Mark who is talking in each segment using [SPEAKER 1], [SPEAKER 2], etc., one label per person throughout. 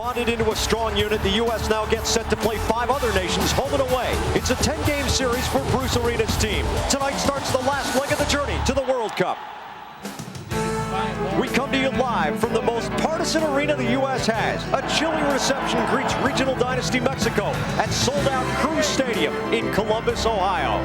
[SPEAKER 1] bonded into a strong unit. The U.S. now gets set to play 5 other nations home and away. It's a 10-game series for Bruce Arena's team. Tonight starts the last leg of the journey to the World Cup. We come to you live from the most partisan arena the U.S. has. A chilly reception greets regional dynasty Mexico at sold-out Cruz Stadium in Columbus, Ohio.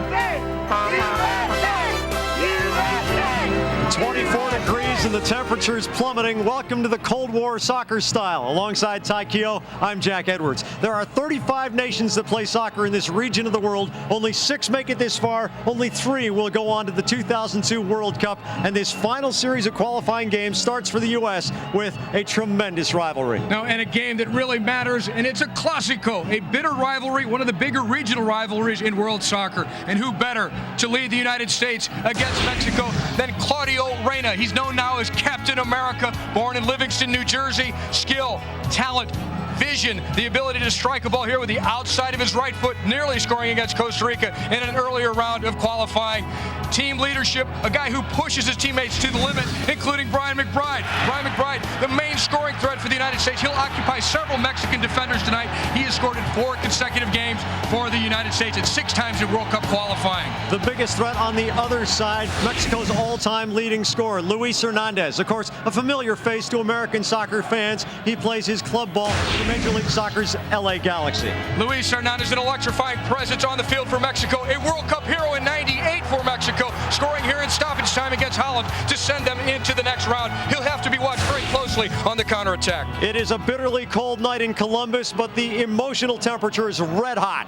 [SPEAKER 1] 24 degrees and the temperature is plummeting. Welcome to the Cold War soccer style. Alongside Ty Keogh, I'm Jack Edwards. There are 35 nations that play soccer in this region of the world. Only 6 make it this far. Only 3 will go on to the 2002 World Cup. And this final series of qualifying games starts for the U.S. with a tremendous rivalry.
[SPEAKER 2] Now, and a game that really matters, and it's a Clásico, a bitter rivalry, one of the bigger regional rivalries in world soccer. And who better to lead the United States against Mexico than Claudio Reyna. He's known now as Captain America, born in Livingston, New Jersey. Skill, talent, vision, the ability to strike a ball here with the outside of his right foot, nearly scoring against Costa Rica in an earlier round of qualifying. Team leadership, a guy who pushes his teammates to the limit, including Brian McBride. Brian McBride, the main scoring threat for the United States. He'll occupy several Mexican defenders tonight. He has scored in 4 consecutive games for the United States and 6 times in World Cup qualifying.
[SPEAKER 1] The biggest threat on the other side, Mexico's all-time leading scorer, Luis Hernandez. Of course, a familiar face to American soccer fans. He plays his club ball for Major League Soccer's LA Galaxy.
[SPEAKER 2] Luis Hernandez, an electrifying presence on the field for Mexico, a World Cup hero in '98 for Mexico, scoring here in stoppage time against Holland to send them into the next round. He'll have to be watched very closely on the counterattack.
[SPEAKER 1] It is a bitterly cold night in Columbus, but the emotional temperature is red hot.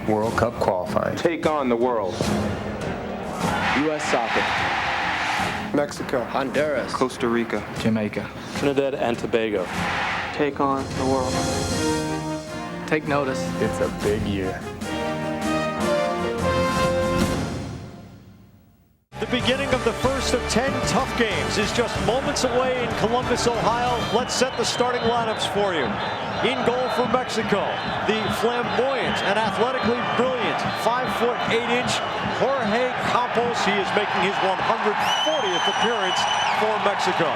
[SPEAKER 3] World Cup qualifying.
[SPEAKER 4] Take on the world.
[SPEAKER 5] U.S. soccer.
[SPEAKER 4] Mexico.
[SPEAKER 5] Honduras.
[SPEAKER 4] Costa Rica.
[SPEAKER 3] Jamaica.
[SPEAKER 5] Trinidad and Tobago.
[SPEAKER 4] Take on the world.
[SPEAKER 5] Take notice.
[SPEAKER 3] It's a big year.
[SPEAKER 1] The beginning of the first of 10 tough games is just moments away in Columbus, Ohio. Let's set the starting lineups for you. In goal for Mexico, the flamboyant and athletically brilliant 5'8" Jorge Campos. He is making his 140th appearance for Mexico.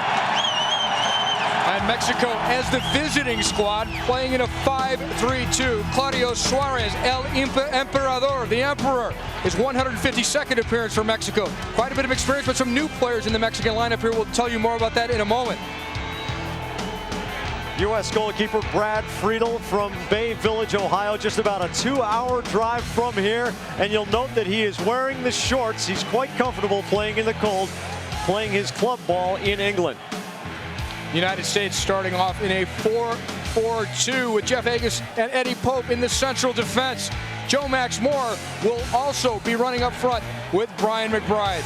[SPEAKER 2] And Mexico as the visiting squad, playing in a 5-3-2. Claudio Suarez, El Emperador, the Emperor, his 152nd appearance for Mexico. Quite a bit of experience with some new players in the Mexican lineup here. We'll tell you more about that in a moment.
[SPEAKER 1] U.S. goalkeeper Brad Friedel from Bay Village, Ohio, just about a 2-hour drive from here. And you'll note that he is wearing the shorts. He's quite comfortable playing in the cold, playing his club ball in England.
[SPEAKER 2] United States starting off in a 4-4-2 with Jeff Agus and Eddie Pope in the central defense. Joe Max Moore will also be running up front with Brian McBride.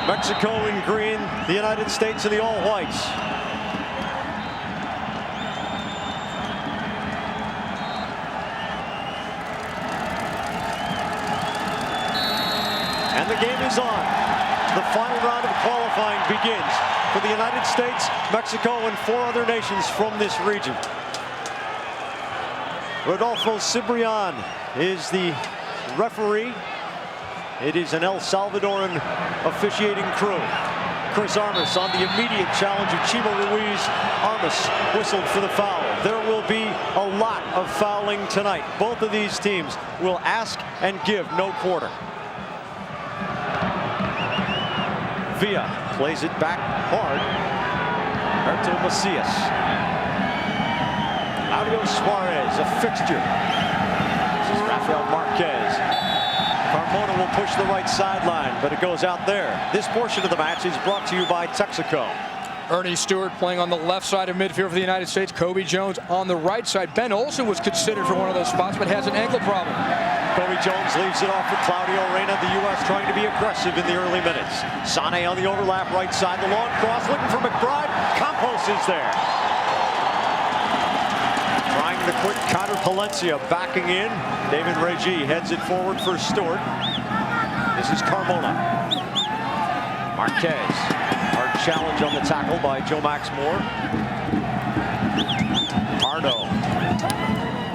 [SPEAKER 1] Mexico in green, the United States in the all whites. And the game is on. The final round of qualifying begins for the United States, Mexico, and 4 other nations from this region. Rodolfo Cibrian is the referee. It is an El Salvadoran officiating crew. Chris Armas on the immediate challenge of Chivo Ruiz. Armas whistled for the foul. There will be a lot of fouling tonight. Both of these teams will ask and give no quarter. Villa plays it back hard. Berto Macias. Claudio Suarez, a fixture. This is Rafael Marquez. Carmona will push the right sideline, but it goes out there. This portion of the match is brought to you by Texaco.
[SPEAKER 2] Ernie Stewart playing on the left side of midfield for the United States. Kobe Jones on the right side. Ben Olsen was considered for one of those spots, but has an ankle problem.
[SPEAKER 1] Kobe Jones leaves it off for Claudio Reyna. The U.S. trying to be aggressive in the early minutes. SANNEH on the overlap right side. The long cross looking for McBride. Campos is there. Trying the quick counter. Palencia backing in. David Regi heads it forward for Stewart. This is Carmona. Marquez. Hard challenge on the tackle by Joe Max Moore. Arno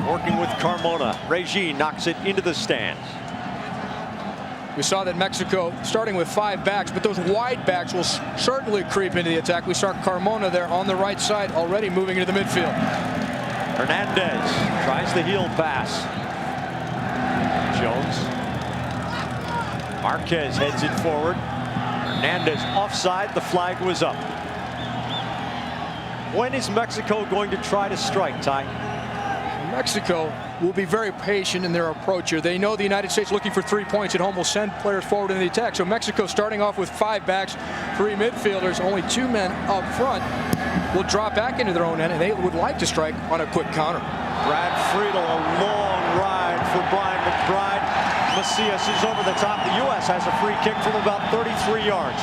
[SPEAKER 1] working with Carmona. Reyna knocks it into the stands.
[SPEAKER 2] We saw that Mexico starting with 5 backs, but those wide backs will certainly creep into the attack. We saw Carmona there on the right side already moving into the midfield.
[SPEAKER 1] Hernandez tries the heel pass. Jones. Marquez heads it forward. Hernandez offside. The flag was up. When is Mexico going to try to strike, Ty?
[SPEAKER 2] Mexico will be very patient in their approach here. They know the United States looking for 3 points at home will send players forward in the attack. So Mexico starting off with 5 backs, 3 midfielders, only 2 men up front will drop back into their own end, and they would like to strike on a quick counter.
[SPEAKER 1] Brad Friedel, a long ride for Brian McBride. Macias is over the top. The U.S. has a free kick from about 33 yards.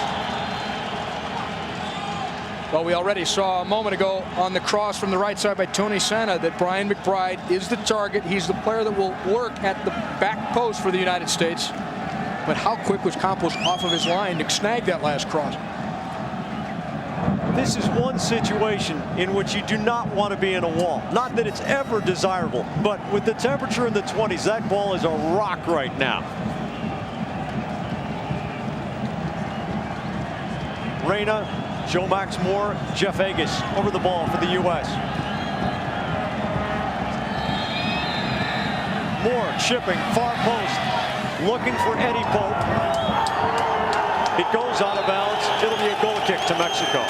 [SPEAKER 2] Well, we already saw a moment ago on the cross from the right side by Tony SANNEH that Brian McBride is the target. He's the player that will work at the back post for the United States. But how quick was Campos off of his line to snag that last cross?
[SPEAKER 1] This is one situation in which you do not want to be in a wall. Not that it's ever desirable, but with the temperature in the 20s, that ball is a rock right now. Reyna, Joe Max Moore, Jeff Agus over the ball for the U.S. Moore chipping, far post, looking for Eddie Pope. It goes out of bounds. It'll be a goal kick to Mexico.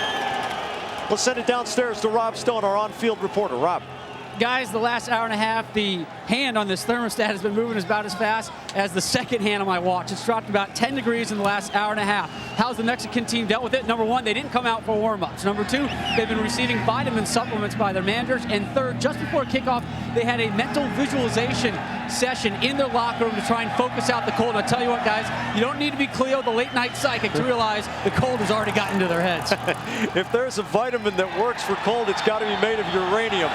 [SPEAKER 1] Let's send it downstairs to Rob Stone, our on-field reporter. Rob.
[SPEAKER 6] Guys, the last hour and a half, the hand on this thermostat has been moving about as fast as the second hand on my watch. It's dropped about 10 degrees in the last hour and a half. How's the Mexican team dealt with it? Number one, they didn't come out for warm-ups. Number two, they've been receiving vitamin supplements by their managers. And third, just before kickoff, they had a mental visualization session in their locker room to try and focus out the cold. I'll tell you what, guys, you don't need to be Cleo, the late-night psychic, to realize the cold has already gotten to their heads.
[SPEAKER 1] If there's a vitamin that works for cold, it's got to be made of uranium.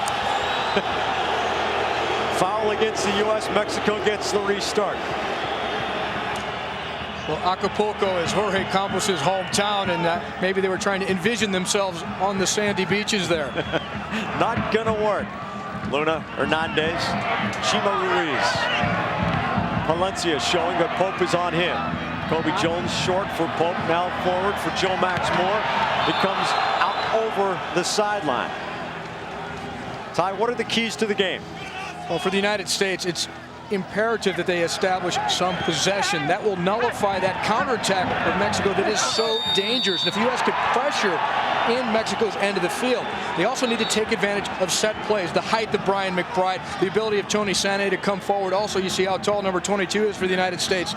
[SPEAKER 1] Foul against the U.S. Mexico gets the restart.
[SPEAKER 2] Well, Acapulco is Jorge Campos' hometown, and maybe they were trying to envision themselves on the sandy beaches there.
[SPEAKER 1] Not gonna work. Luna, Hernandez, Chima Ruiz. Palencia showing that Pope is on him. Kobe Jones short for Pope, now forward for Joe Max Moore. It comes out over the sideline. Ty, what are the keys to the game?
[SPEAKER 2] Well, for the United States, it's imperative that they establish some possession. That will nullify that counterattack of Mexico that is so dangerous. And if the U.S. could pressure in Mexico's end of the field, they also need to take advantage of set plays, the height of Brian McBride, the ability of Tony SANNEH to come forward. Also, you see how tall number 22 is for the United States.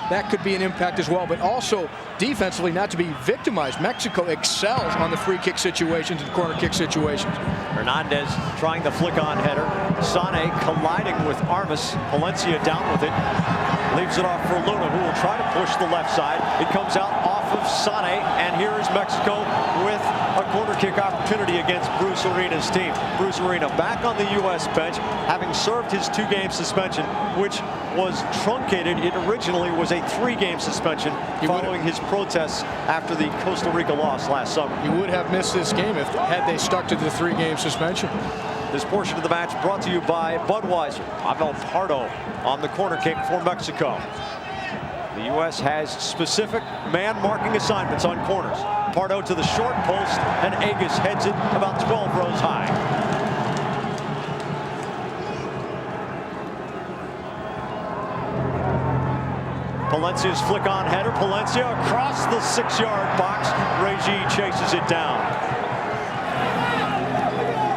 [SPEAKER 2] That could be an impact as well, but also defensively not to be victimized. Mexico excels on the free kick situations and corner kick situations.
[SPEAKER 1] Hernandez trying the flick-on header. SANNEH colliding with Armas. Palencia down with it. Leaves it off for Luna, who will try to push the left side. It comes out off of SANNEH, and here is Mexico with a corner kick opportunity against Bruce Arena's team. Bruce Arena back on the U.S. bench, having served his 2-game suspension, which was truncated. It originally was a 3-game suspension following his protests after the Costa Rica loss last summer.
[SPEAKER 2] He would have missed this game had they stuck to the 3-game suspension.
[SPEAKER 1] This portion of the match brought to you by Budweiser. Pavel Pardo on the corner kick for Mexico. The U.S. has specific man-marking assignments on corners. Pardo to the short post, and Agus heads it about 12 rows high. Palencia's flick-on header. Palencia across the 6-yard box. Reyna chases it down.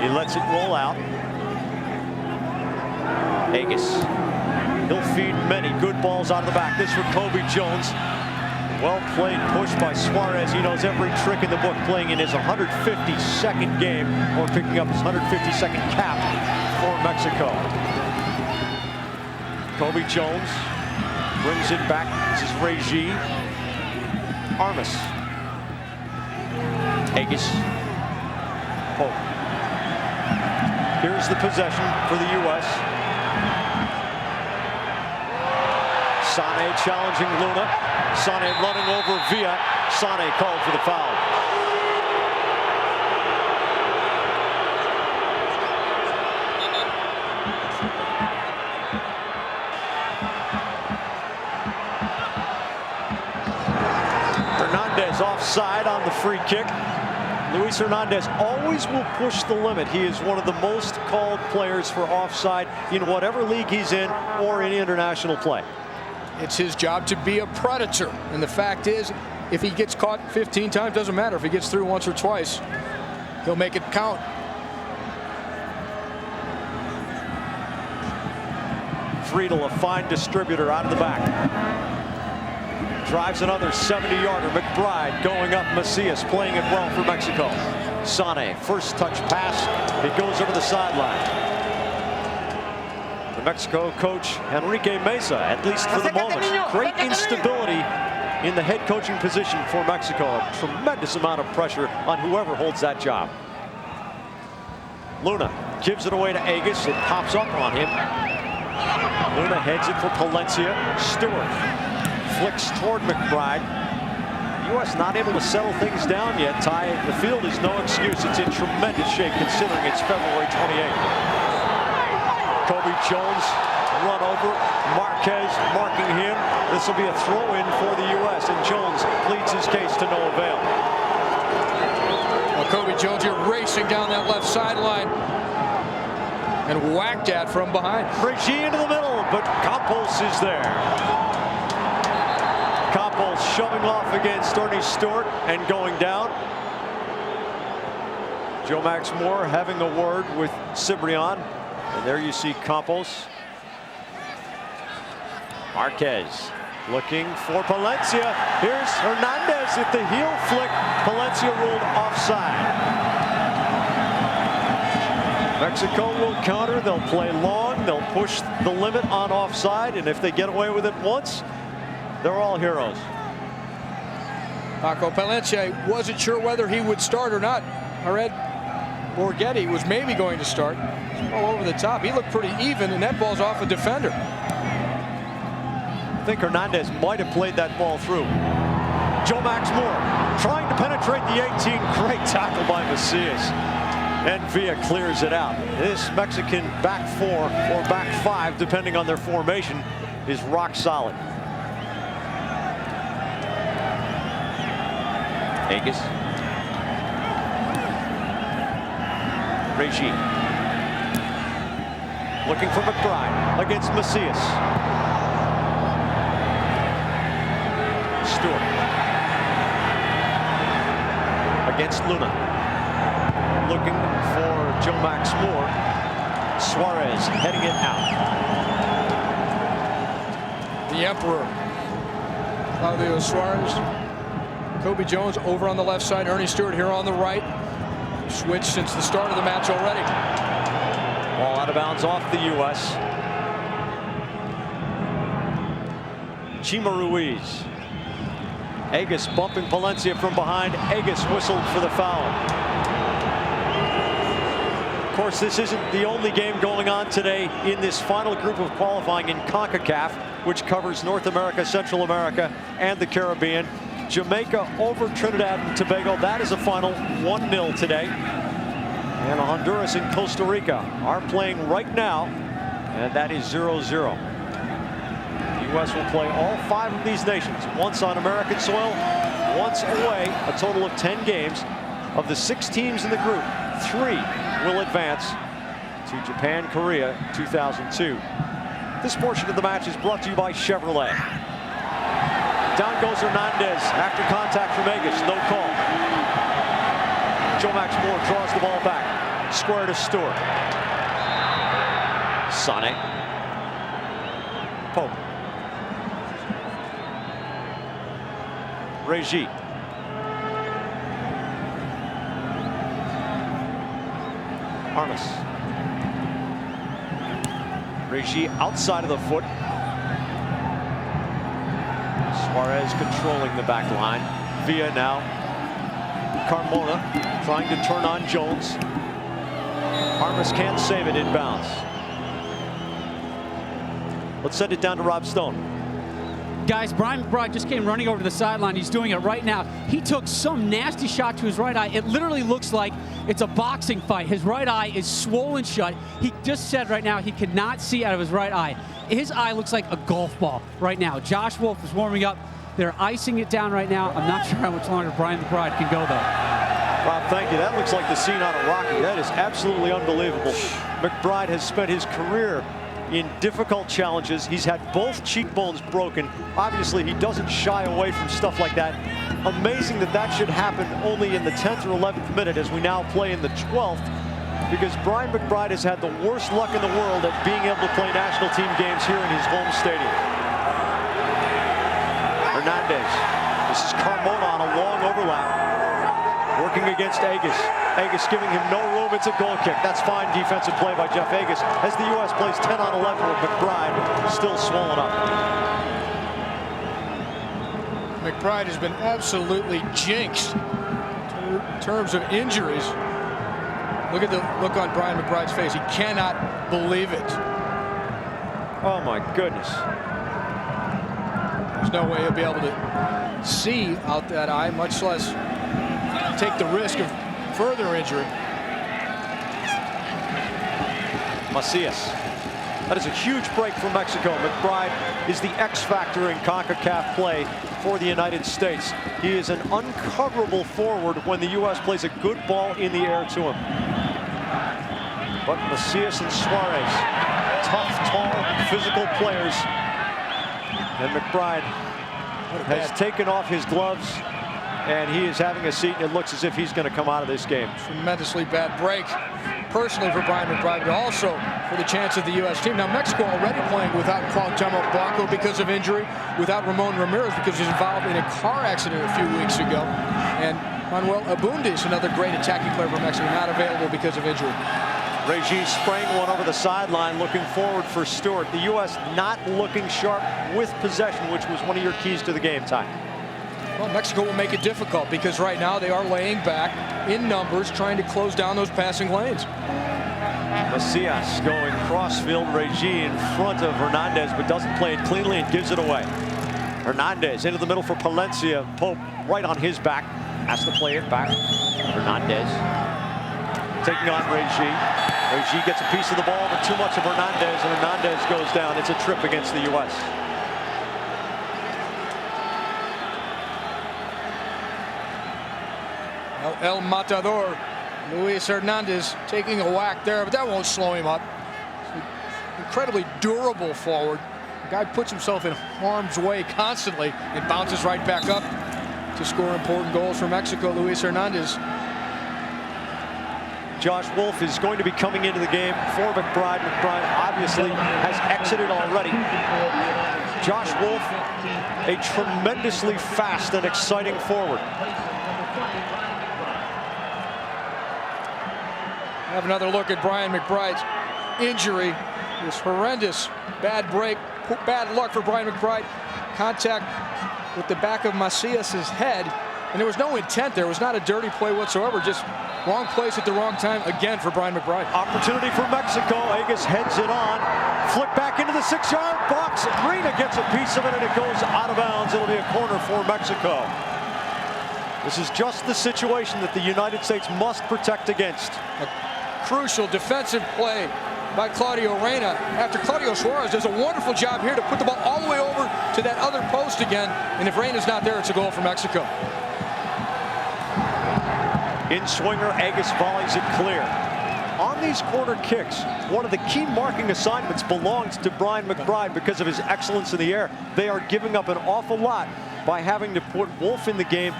[SPEAKER 1] He lets it roll out. Agus. He'll feed many good balls out of the back. This for Kobe Jones. Well played push by Suarez. He knows every trick in the book, playing in his 152nd game, or picking up his 152nd cap for Mexico. Kobe Jones brings it back. This is Reyna. Armas. Agus. Pope. Here's the possession for the U.S. SANNEH challenging Luna. SANNEH running over Villa. SANNEH called for the foul. offside on the free kick. Luis Hernandez always will push the limit. He is one of the most called players for offside in whatever league he's in or in international play.
[SPEAKER 2] It's his job to be a predator. And the fact is, if he gets caught 15 times, doesn't matter. If he gets through once or twice, he'll make it count.
[SPEAKER 1] Friedel, a fine distributor out of the back. Drives another 70-yarder. McBride going up. Macias playing it well for Mexico. SANNEH, first touch pass. It goes over the sideline. The Mexico coach, Enrique Mesa, at least for the moment. Great instability in the head coaching position for Mexico. A tremendous amount of pressure on whoever holds that job. Luna gives it away to Agus. It pops up on him. Luna heads it for Palencia. Stewart flicks toward McBride. The U.S. not able to settle things down yet. Ty, the field is no excuse. It's in tremendous shape considering it's February 28th. Kobe Jones run over. Marquez marking him. This will be a throw-in for the U.S. and Jones pleads his case to no avail.
[SPEAKER 2] Well, Kobe Jones here racing down that left sideline and whacked at from behind.
[SPEAKER 1] Reggie into the middle, but Campos is there. Campos shoving off against Earnie Stewart and going down. Joe Max Moore having a word with Cibrian. And there you see Campos. Marquez looking for Palencia. Here's Hernandez at the heel flick. Palencia ruled offside. Mexico will counter. They'll play long. They'll push the limit on offside. And if they get away with it once, they're all heroes.
[SPEAKER 2] Paco Palencia wasn't sure whether he would start or not. I read Borghetti was maybe going to start. All over the top. He looked pretty even, and that ball's off a defender.
[SPEAKER 1] I think Hernandez might have played that ball through. Joe Max Moore trying to penetrate the 18. Great tackle by Macias. And Villa clears it out. This Mexican back four or back five, depending on their formation, is rock solid. Agus. Reggie. Looking for McBride against Macias. Stewart. Against Luna. Looking for Joe Max Moore. Suarez heading it out.
[SPEAKER 2] The Emperor. Claudio Suarez. Kobe Jones over on the left side. Earnie Stewart here on the right. Switch since the start of the match already.
[SPEAKER 1] Ball out of bounds off the U.S. Chima Ruiz. Agus bumping Palencia from behind. Agus whistled for the foul. Of course, this isn't the only game going on today in this final group of qualifying in CONCACAF, which covers North America, Central America, and the Caribbean. Jamaica over Trinidad and Tobago. That is a final 1-0 today. And Honduras and Costa Rica are playing right now, and that is 0-0. The U.S. will play all 5 of these nations, once on American soil, once away, a total of 10 games. Of the 6 teams in the group, 3 will advance to Japan, Korea 2002. This portion of the match is brought to you by Chevrolet. Down goes Hernandez after contact from Agus, no call. Joe Max Moore draws the ball back. Square to Stewart. SANNEH. Pope. Reggie. Armas. Reggie outside of the foot. Suarez controlling the back line. Villa now. Carmona trying to turn on Jones. Armas can't save it inbounds. Let's send it down to Rob Stone.
[SPEAKER 6] Guys, Brian McBride just came running over to the sideline. He's doing it right now. He took some nasty shot to his right eye. It literally looks like it's a boxing fight. His right eye is swollen shut. He just said right now he cannot see out of his right eye. His eye looks like a golf ball right now. Josh Wolff is warming up They're icing it down right now. I'm not sure how much longer Brian McBride can go, though.
[SPEAKER 1] Rob, thank you. That looks like the scene on a Rocky. That is absolutely unbelievable. McBride has spent his career in difficult challenges. He's had both cheekbones broken. Obviously, he doesn't shy away from stuff like that. Amazing that that should happen only in the 10th or 11th minute as we now play in the 12th, because Brian McBride has had the worst luck in the world at being able to play national team games here in his home stadium. Hernandez. This is Carmona on a long overlap. Working against Agus. Agus giving him no room. It's a goal kick. That's fine defensive play by Jeff Agus as the U.S. plays 10 on 11 with McBride still swollen up.
[SPEAKER 2] McBride has been absolutely jinxed in terms of injuries. Look at the look on Brian McBride's face. He cannot believe it.
[SPEAKER 1] Oh my goodness.
[SPEAKER 2] There's no way he'll be able to see out that eye, much less take the risk of further injury.
[SPEAKER 1] Macias. That is a huge break for Mexico. McBride is the X factor in CONCACAF play for the United States. He is an uncoverable forward when the U.S. plays a good ball in the air to him. But Macias and Suarez, tough, tall, physical players. And McBride has taken off his gloves, and he is having a seat, and it looks as if he's going to come out of this game.
[SPEAKER 2] Tremendously bad break, personally for Brian McBride, but also for the chance of the U.S. team. Now, Mexico already playing without Cuauhtemoc Blanco because of injury, without Ramon Ramirez because he's involved in a car accident a few weeks ago, and Manuel Abundis, another great attacking player for Mexico, not available because of injury.
[SPEAKER 1] Regis spraying one over the sideline, looking forward for Stewart. The U.S. not looking sharp with possession, which was one of your keys to the game, Ty.
[SPEAKER 2] Well, Mexico will make it difficult because right now they are laying back in numbers, trying to close down those passing lanes.
[SPEAKER 1] Macias going crossfield. Regis in front of Hernandez, but doesn't play it cleanly and gives it away. Hernandez into the middle for Palencia. Pope right on his back. Has to play it back. Hernandez taking on Regis. Regis gets a piece of the ball, but too much of Hernandez, and Hernandez goes down. It's a trip against the U.S.
[SPEAKER 2] El Matador, Luis Hernandez, taking a whack there, but that won't slow him up. Incredibly durable forward. The guy puts himself in harm's way constantly and bounces right back up to score important goals for Mexico. Luis Hernandez.
[SPEAKER 1] Josh Wolff is going to be coming into the game for McBride. McBride obviously has exited already. Josh Wolff, a tremendously fast and exciting forward.
[SPEAKER 2] Have another look at Brian McBride's injury. This horrendous bad break, bad luck for Brian McBride. Contact with the back of Macias's head, and there was no intent there. It was not a dirty play whatsoever, just wrong place at the wrong time again for Brian McBride.
[SPEAKER 1] Opportunity for Mexico. Agus heads it on. Flick back into the 6-yard box. Reyna gets a piece of it, and it goes out of bounds. It'll be a corner for Mexico. This is just the situation that the United States must protect against.
[SPEAKER 2] A crucial defensive play by Claudio Reyna after Claudio Suarez does a wonderful job here to put the ball all the way over to that other post again. And if Reyna's not there, it's a goal for Mexico.
[SPEAKER 1] In swinger, Agus volleys it clear. On these corner kicks, one of the key marking assignments belongs to Brian McBride because of his excellence in the air. They are giving up an awful lot by having to put Wolff in the game,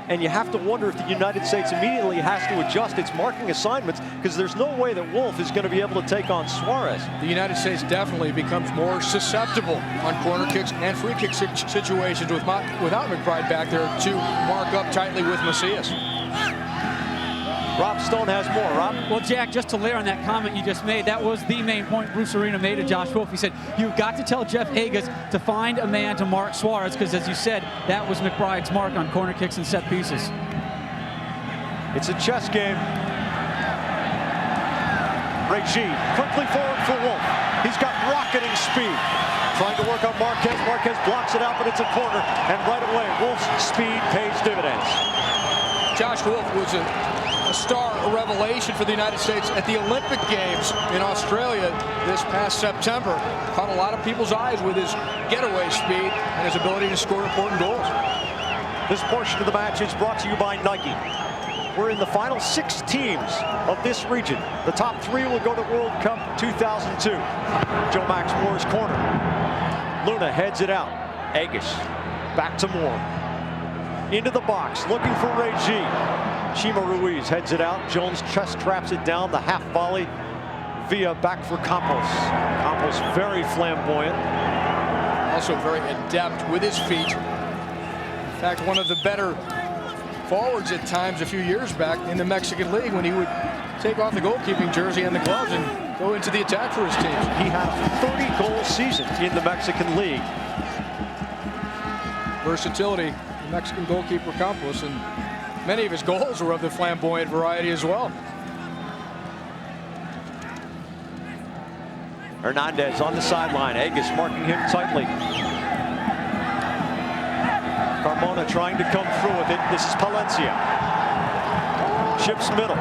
[SPEAKER 1] and you have to wonder if the United States immediately has to adjust its marking assignments, because there's no way that Wolff is going to be able to take on Suarez.
[SPEAKER 2] The United States definitely becomes more susceptible on corner kicks and free kick situations without McBride back there to mark up tightly with Macias.
[SPEAKER 1] Rob Stone has more. Rob?
[SPEAKER 6] Well, Jack, just to layer on that comment you just made, that was the main point Bruce Arena made to Josh Wolff. He said, you've got to tell Jeff Agus to find a man to mark Suarez, because as you said, that was McBride's mark on corner kicks and set pieces.
[SPEAKER 1] It's a chess game. Regis quickly forward for Wolff. He's got rocketing speed. Trying to work on Marquez. Marquez blocks it out, but it's a corner. And right away, Wolff's speed pays dividends.
[SPEAKER 2] Josh Wolff was a a star, a revelation for the United States at the Olympic Games in Australia this past September. Caught a lot of people's eyes with his getaway speed and his ability to score important goals.
[SPEAKER 1] This portion of the match is brought to you by Nike. We're in the final 6 teams of this region. The top 3 will go to World Cup 2002. Joe Max Moore's corner. Luna heads it out. Agus back to Moore. Into the box, looking for Reggie. Chima Ruiz heads it out. Jones chest traps it down. The half volley. Villa back for Campos. Campos very flamboyant.
[SPEAKER 2] Also very adept with his feet. In fact, one of the better forwards at times a few years back in the Mexican League when he would take off the goalkeeping jersey and the gloves and go into the attack for his team.
[SPEAKER 1] He had a 30-goal season in the Mexican League.
[SPEAKER 2] Versatility, the Mexican goalkeeper Campos, and many of his goals were of the flamboyant variety as well.
[SPEAKER 1] Hernandez on the sideline. Agus marking him tightly. Carmona trying to come through with it. This is Palencia. Chips middle.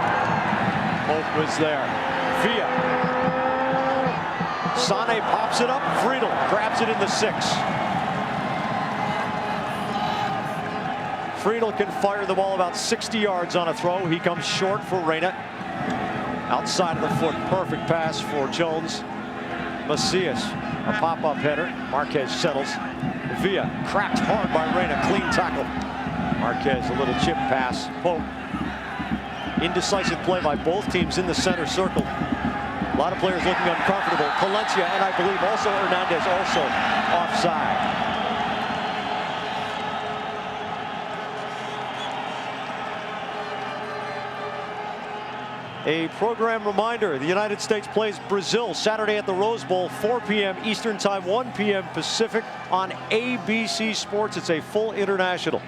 [SPEAKER 1] Wolff was there. Villa. SANNEH pops it up. Friedel grabs it in the 6. Friedel can fire the ball about 60 yards on a throw. He comes short for Reyna. Outside of the foot. Perfect pass for Jones. Macias, a pop-up header. Marquez settles. Villa cracked hard by Reyna. Clean tackle. Marquez, a little chip pass. Pope. Indecisive play by both teams in the center circle. A lot of players looking uncomfortable. Palencia and I believe also Hernandez also offside. A program reminder, the United States plays Brazil Saturday at the Rose Bowl, 4 p.m. Eastern Time, 1 p.m. Pacific on ABC Sports. It's a full international.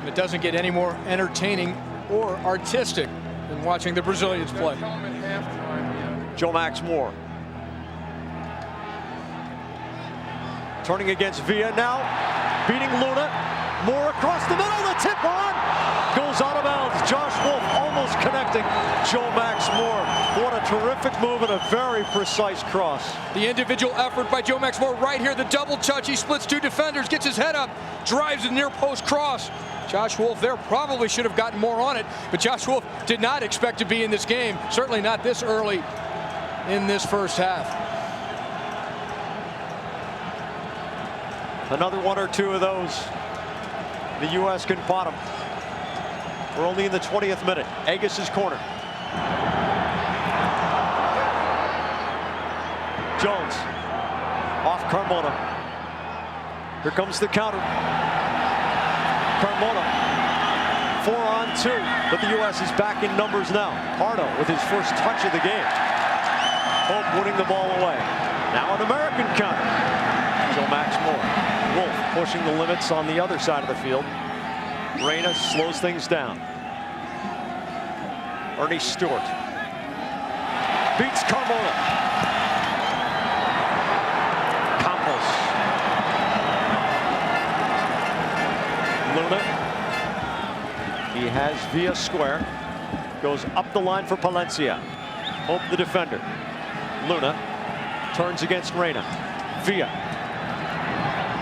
[SPEAKER 2] It doesn't get any more entertaining or artistic than watching the Brazilians play.
[SPEAKER 1] Joe Max Moore. Turning against Villa now, beating Luna. Moore across the middle, the tip on. Goes out of bounds. Josh Wolff almost connecting Joe Max Moore. What a terrific move and a very precise cross.
[SPEAKER 2] The individual effort by Joe Max Moore right here. The double touch. He splits 2 defenders, gets his head up, drives a near post cross. Josh Wolff there probably should have gotten more on it, but Josh Wolff did not expect to be in this game. Certainly not this early in this first half.
[SPEAKER 1] Another 1 or 2 of those. The U.S. can pot them. We're only in the 20th minute. Agus' corner. Jones. Off Carmona. Here comes the counter. Carmona. 4-on-2. But the U.S. is back in numbers now. Pardo with his first touch of the game. Hope winning the ball away. Now an American counter. Joe Max Moore. Wolff pushing the limits on the other side of the field. Reyna slows things down. Earnie Stewart beats Carmona. Campos. Luna. He has Villa square. Goes up the line for Palencia. Hope the defender. Luna turns against Reyna. Villa.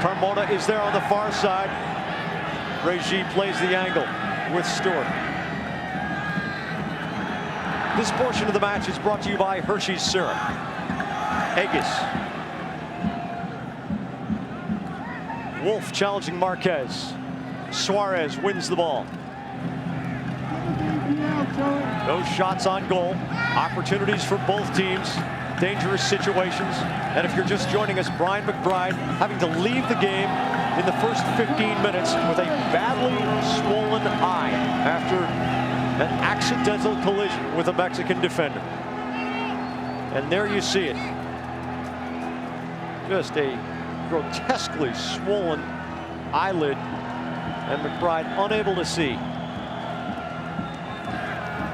[SPEAKER 1] Carmona is there on the far side. Reggie plays the angle with Stewart. This portion of the match is brought to you by Hershey's Syrup. Agus. Wolff challenging Marquez. Suarez wins the ball. No shots on goal. Opportunities for both teams. Dangerous situations. And if you're just joining us, Brian McBride having to leave the game in the first 15 minutes with a badly swollen eye after an accidental collision with a Mexican defender. And there you see it. Just a grotesquely swollen eyelid, and McBride unable to see.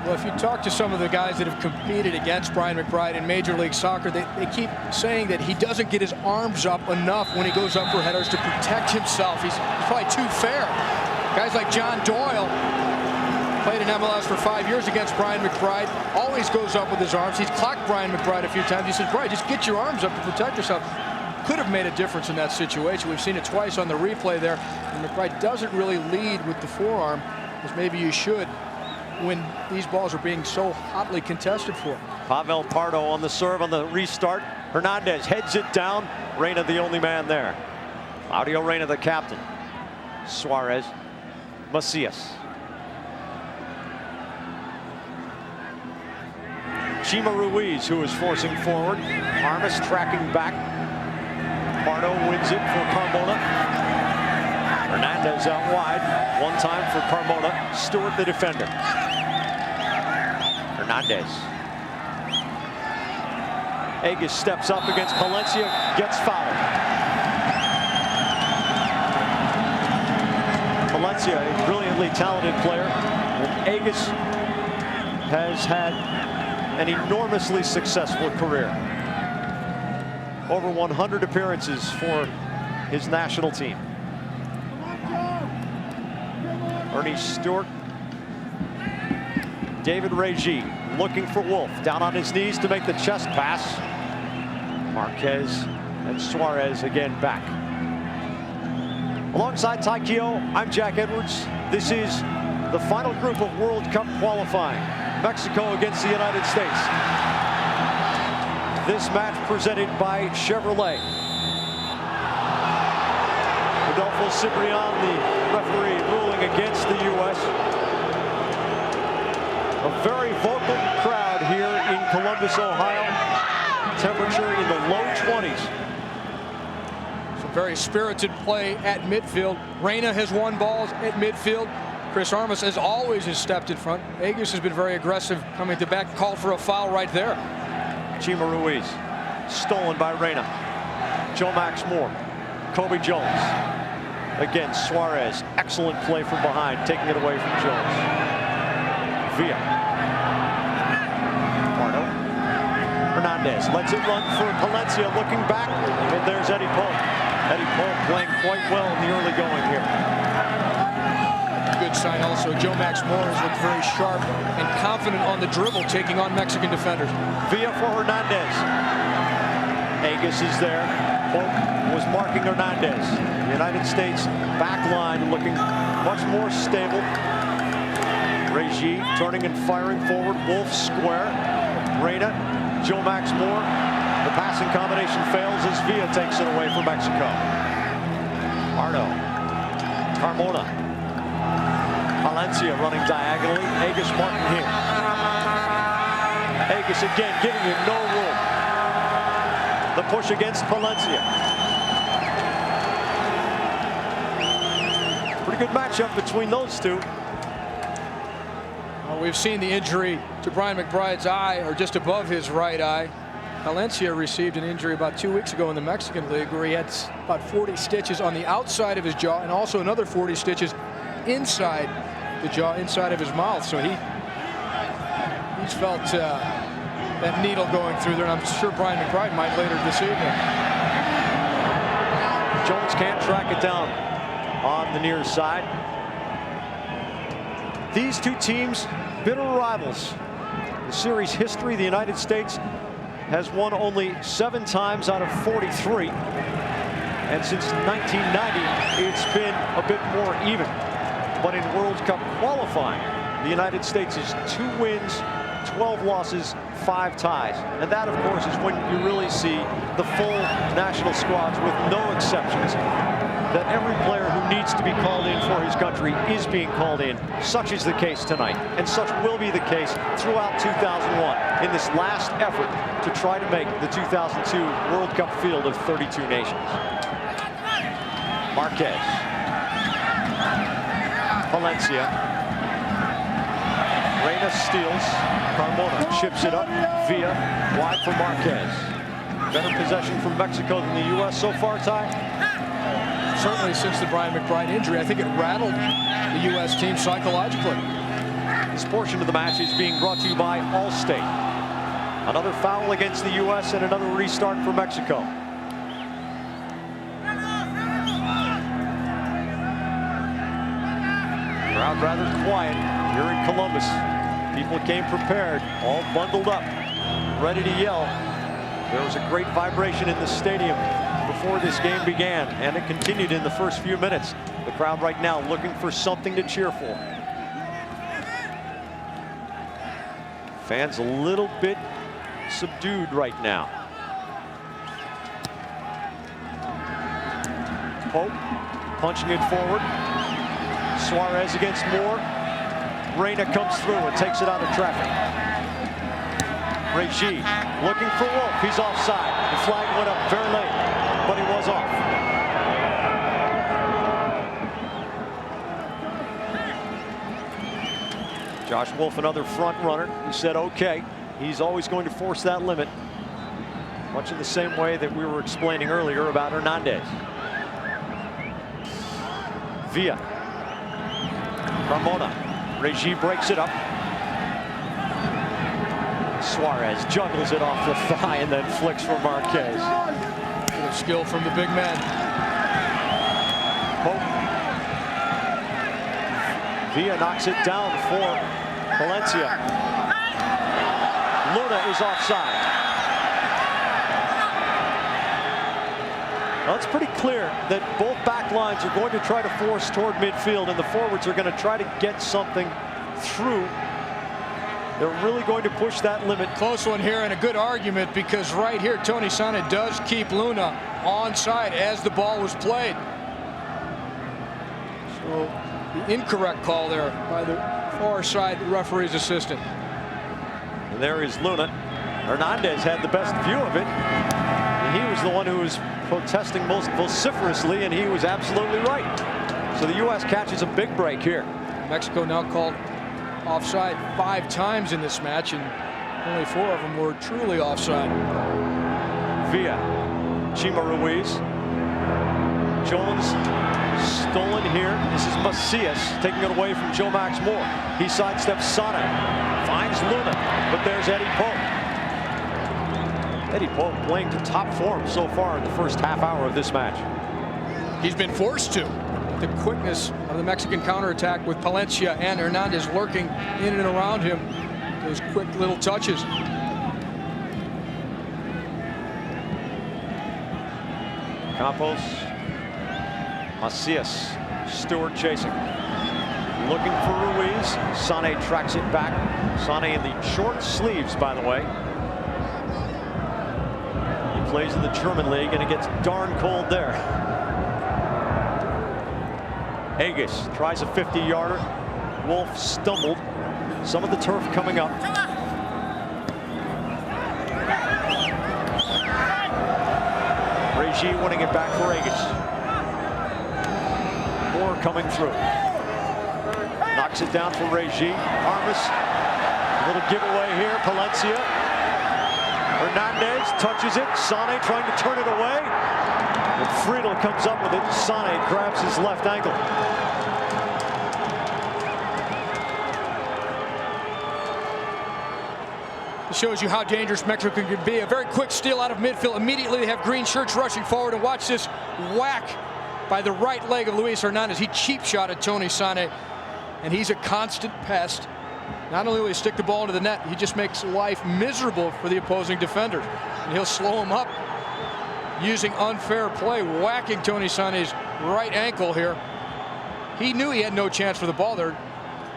[SPEAKER 2] Well, if you talk to some of the guys that have competed against Brian McBride in Major League Soccer, they keep saying that he doesn't get his arms up enough when he goes up for headers to protect himself. He's probably too fair. Guys like John Doyle, played in MLS for 5 years against Brian McBride, always goes up with his arms. He's clocked Brian McBride a few times. He says, Brian, just get your arms up to protect yourself. Could have made a difference in that situation. We've seen it twice on the replay there. And McBride doesn't really lead with the forearm, as maybe you should, when these balls are being so hotly contested for.
[SPEAKER 1] Pavel Pardo on the serve on the restart. Hernandez heads it down. Reyna the only man there. Claudio Reyna the captain. Suarez. Macias. Chima Ruiz, who is forcing forward. Armas tracking back. Pardo wins it for Carmona. Hernandez out wide. One time for Carmona. Stewart the defender. Hernandez. Agus steps up against Palencia, gets fouled. Palencia, a brilliantly talented player. And Agus has had an enormously successful career. Over 100 appearances for his national team. Earnie Stewart. David Reyna looking for Wolff. Down on his knees to make the chest pass. Marquez and Suarez again back. Alongside Ty Keogh, I'm Jack Edwards. This is the final group of World Cup qualifying. Mexico against the United States. This match presented by Chevrolet. Rodolfo Cibrian, the referee, ruling against the U.S. A very vocal crowd here in Columbus, Ohio. Temperature in the low 20s.
[SPEAKER 2] Some very spirited play at midfield. Reyna has won balls at midfield. Chris Armas, as always, has stepped in front. Agus has been very aggressive coming to back, called for a foul right there.
[SPEAKER 1] Chima Ruiz, stolen by Reyna. Joe Max Moore, Kobe Jones. Again, Suarez, excellent play from behind, taking it away from Jones. Villa. Pardo. Hernandez lets it run for Palencia, looking back, and there's Eddie Pope. Eddie Pope playing quite well in the early going here.
[SPEAKER 2] Good sign also. Joe Max Moore has looked very sharp and confident on the dribble, taking on Mexican defenders.
[SPEAKER 1] Villa for Hernandez. Agus is there. Pope was marking Hernandez. The United States back line looking much more stable. Reyna turning and firing forward. Wolff square. Reyna, Joe Max Moore. The passing combination fails as Villa takes it away from Mexico. Pardo. Carmona. Palencia running diagonally. Agus marking him. Agus again giving him no room. The push against Palencia. Pretty good matchup between those two.
[SPEAKER 2] Well, we've seen the injury to Brian McBride's eye, or just above his right eye. Palencia received an injury about 2 weeks ago in the Mexican League, where he had about 40 stitches on the outside of his jaw and also another 40 stitches inside the jaw, inside of his mouth. So he's felt that needle going through there, and I'm sure Brian McBride might later this evening.
[SPEAKER 1] Jones can't track it down on the near side. These two teams, bitter rivals. The series history, the United States has won only 7 times out of 43. And since 1990, it's been a bit more even. But in World Cup qualifying, the United States is 2 wins, 12 losses, 5 ties. And that, of course, is when you really see the full national squads with no exceptions. That every player who needs to be called in for his country is being called in. Such is the case tonight, and such will be the case throughout 2001 in this last effort to try to make the 2002 World Cup field of 32 nations. Marquez. Palencia. Reyna steals. Carmona chips it up. Villa wide for Marquez. Better possession from Mexico than the U.S. so far, Ty?
[SPEAKER 2] Certainly since the Brian McBride injury, I think it rattled the U.S. team psychologically.
[SPEAKER 1] This portion of the match is being brought to you by Allstate. Another foul against the U.S. and another restart for Mexico. Crowd rather quiet here in Columbus. People came prepared, all bundled up, ready to yell. There was a great vibration in the stadium before this game began, and it continued in the first few minutes. The crowd right now looking for something to cheer for. Fans a little bit subdued right now. Pope punching it forward. Suarez against Moore. Reyna comes through and takes it out of traffic. Reyna looking for Wolff. He's offside. The flag went up very late, but he was off. Josh Wolff, another front runner. He said, okay, he's always going to force that limit, much in the same way that we were explaining earlier about Hernandez. Villa. Ramona. Reyna breaks it up. Suarez juggles it off the thigh and then flicks for Marquez.
[SPEAKER 2] Good skill from the big man.
[SPEAKER 1] Pope. Villa knocks it down for Valencia. Luna is offside. Now it's pretty clear that both back lines are going to try to force toward midfield, and the forwards are going to try to get something through. They're really going to push that limit.
[SPEAKER 2] Close one here, and a good argument, because right here Tony SANNEH does keep Luna onside as the ball was played. So the incorrect call there by the far side referee's assistant.
[SPEAKER 1] And there is Luna. Hernandez had the best view of it, and he was the one who was protesting most vociferously, and he was absolutely right. So the U.S. catches a big break here.
[SPEAKER 2] Mexico now called offside 5 times in this match, and only 4 of them were truly offside.
[SPEAKER 1] Villa, Chima Ruiz, Jones stolen here. This is Macias taking it away from Joe Max Moore. He sidesteps SANNEH, finds Luna, but there's Eddie Pope. Eddie Pope playing to top form so far in the first half hour of this match.
[SPEAKER 2] He's been forced to. The quickness of the Mexican counterattack with Palencia and Hernandez lurking in and around him. Those quick little touches.
[SPEAKER 1] Campos, Macias, Stewart chasing. Looking for Ruiz. SANNEH tracks it back. SANNEH in the short sleeves, by the way. He plays in the German league, and it gets darn cold there. Aegis tries a 50-yarder. Wolff stumbled. Some of the turf coming up. Reyna winning it back for Aegis. Moore coming through. Knocks it down for Reyna. Armas. A little giveaway here. Palencia. Hernandez touches it. SANNEH trying to turn it away. And Friedel comes up with it. SANNEH grabs his left ankle.
[SPEAKER 2] It shows you how dangerous Mexico can be. A very quick steal out of midfield. Immediately they have green shirts rushing forward, and watch this whack by the right leg of Luis Hernandez. He cheap shot at Tony SANNEH, and he's a constant pest. Not only will he stick the ball into the net, he just makes life miserable for the opposing defenders. And he'll slow him up using unfair play, whacking Tony SANNEH's right ankle here. He knew he had no chance for the ball there.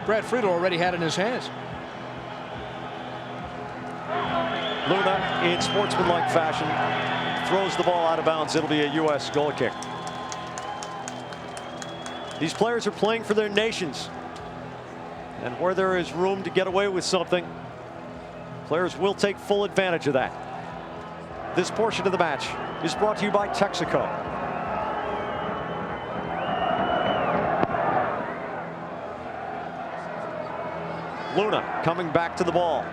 [SPEAKER 2] Brad Friedel already had it in his hands.
[SPEAKER 1] Luna, in sportsmanlike fashion, throws the ball out of bounds. It'll be a U.S. goal kick. These players are playing for their nations. And where there is room to get away with something, players will take full advantage of that. This portion of the match is brought to you by Texaco. Luna coming back to the ball.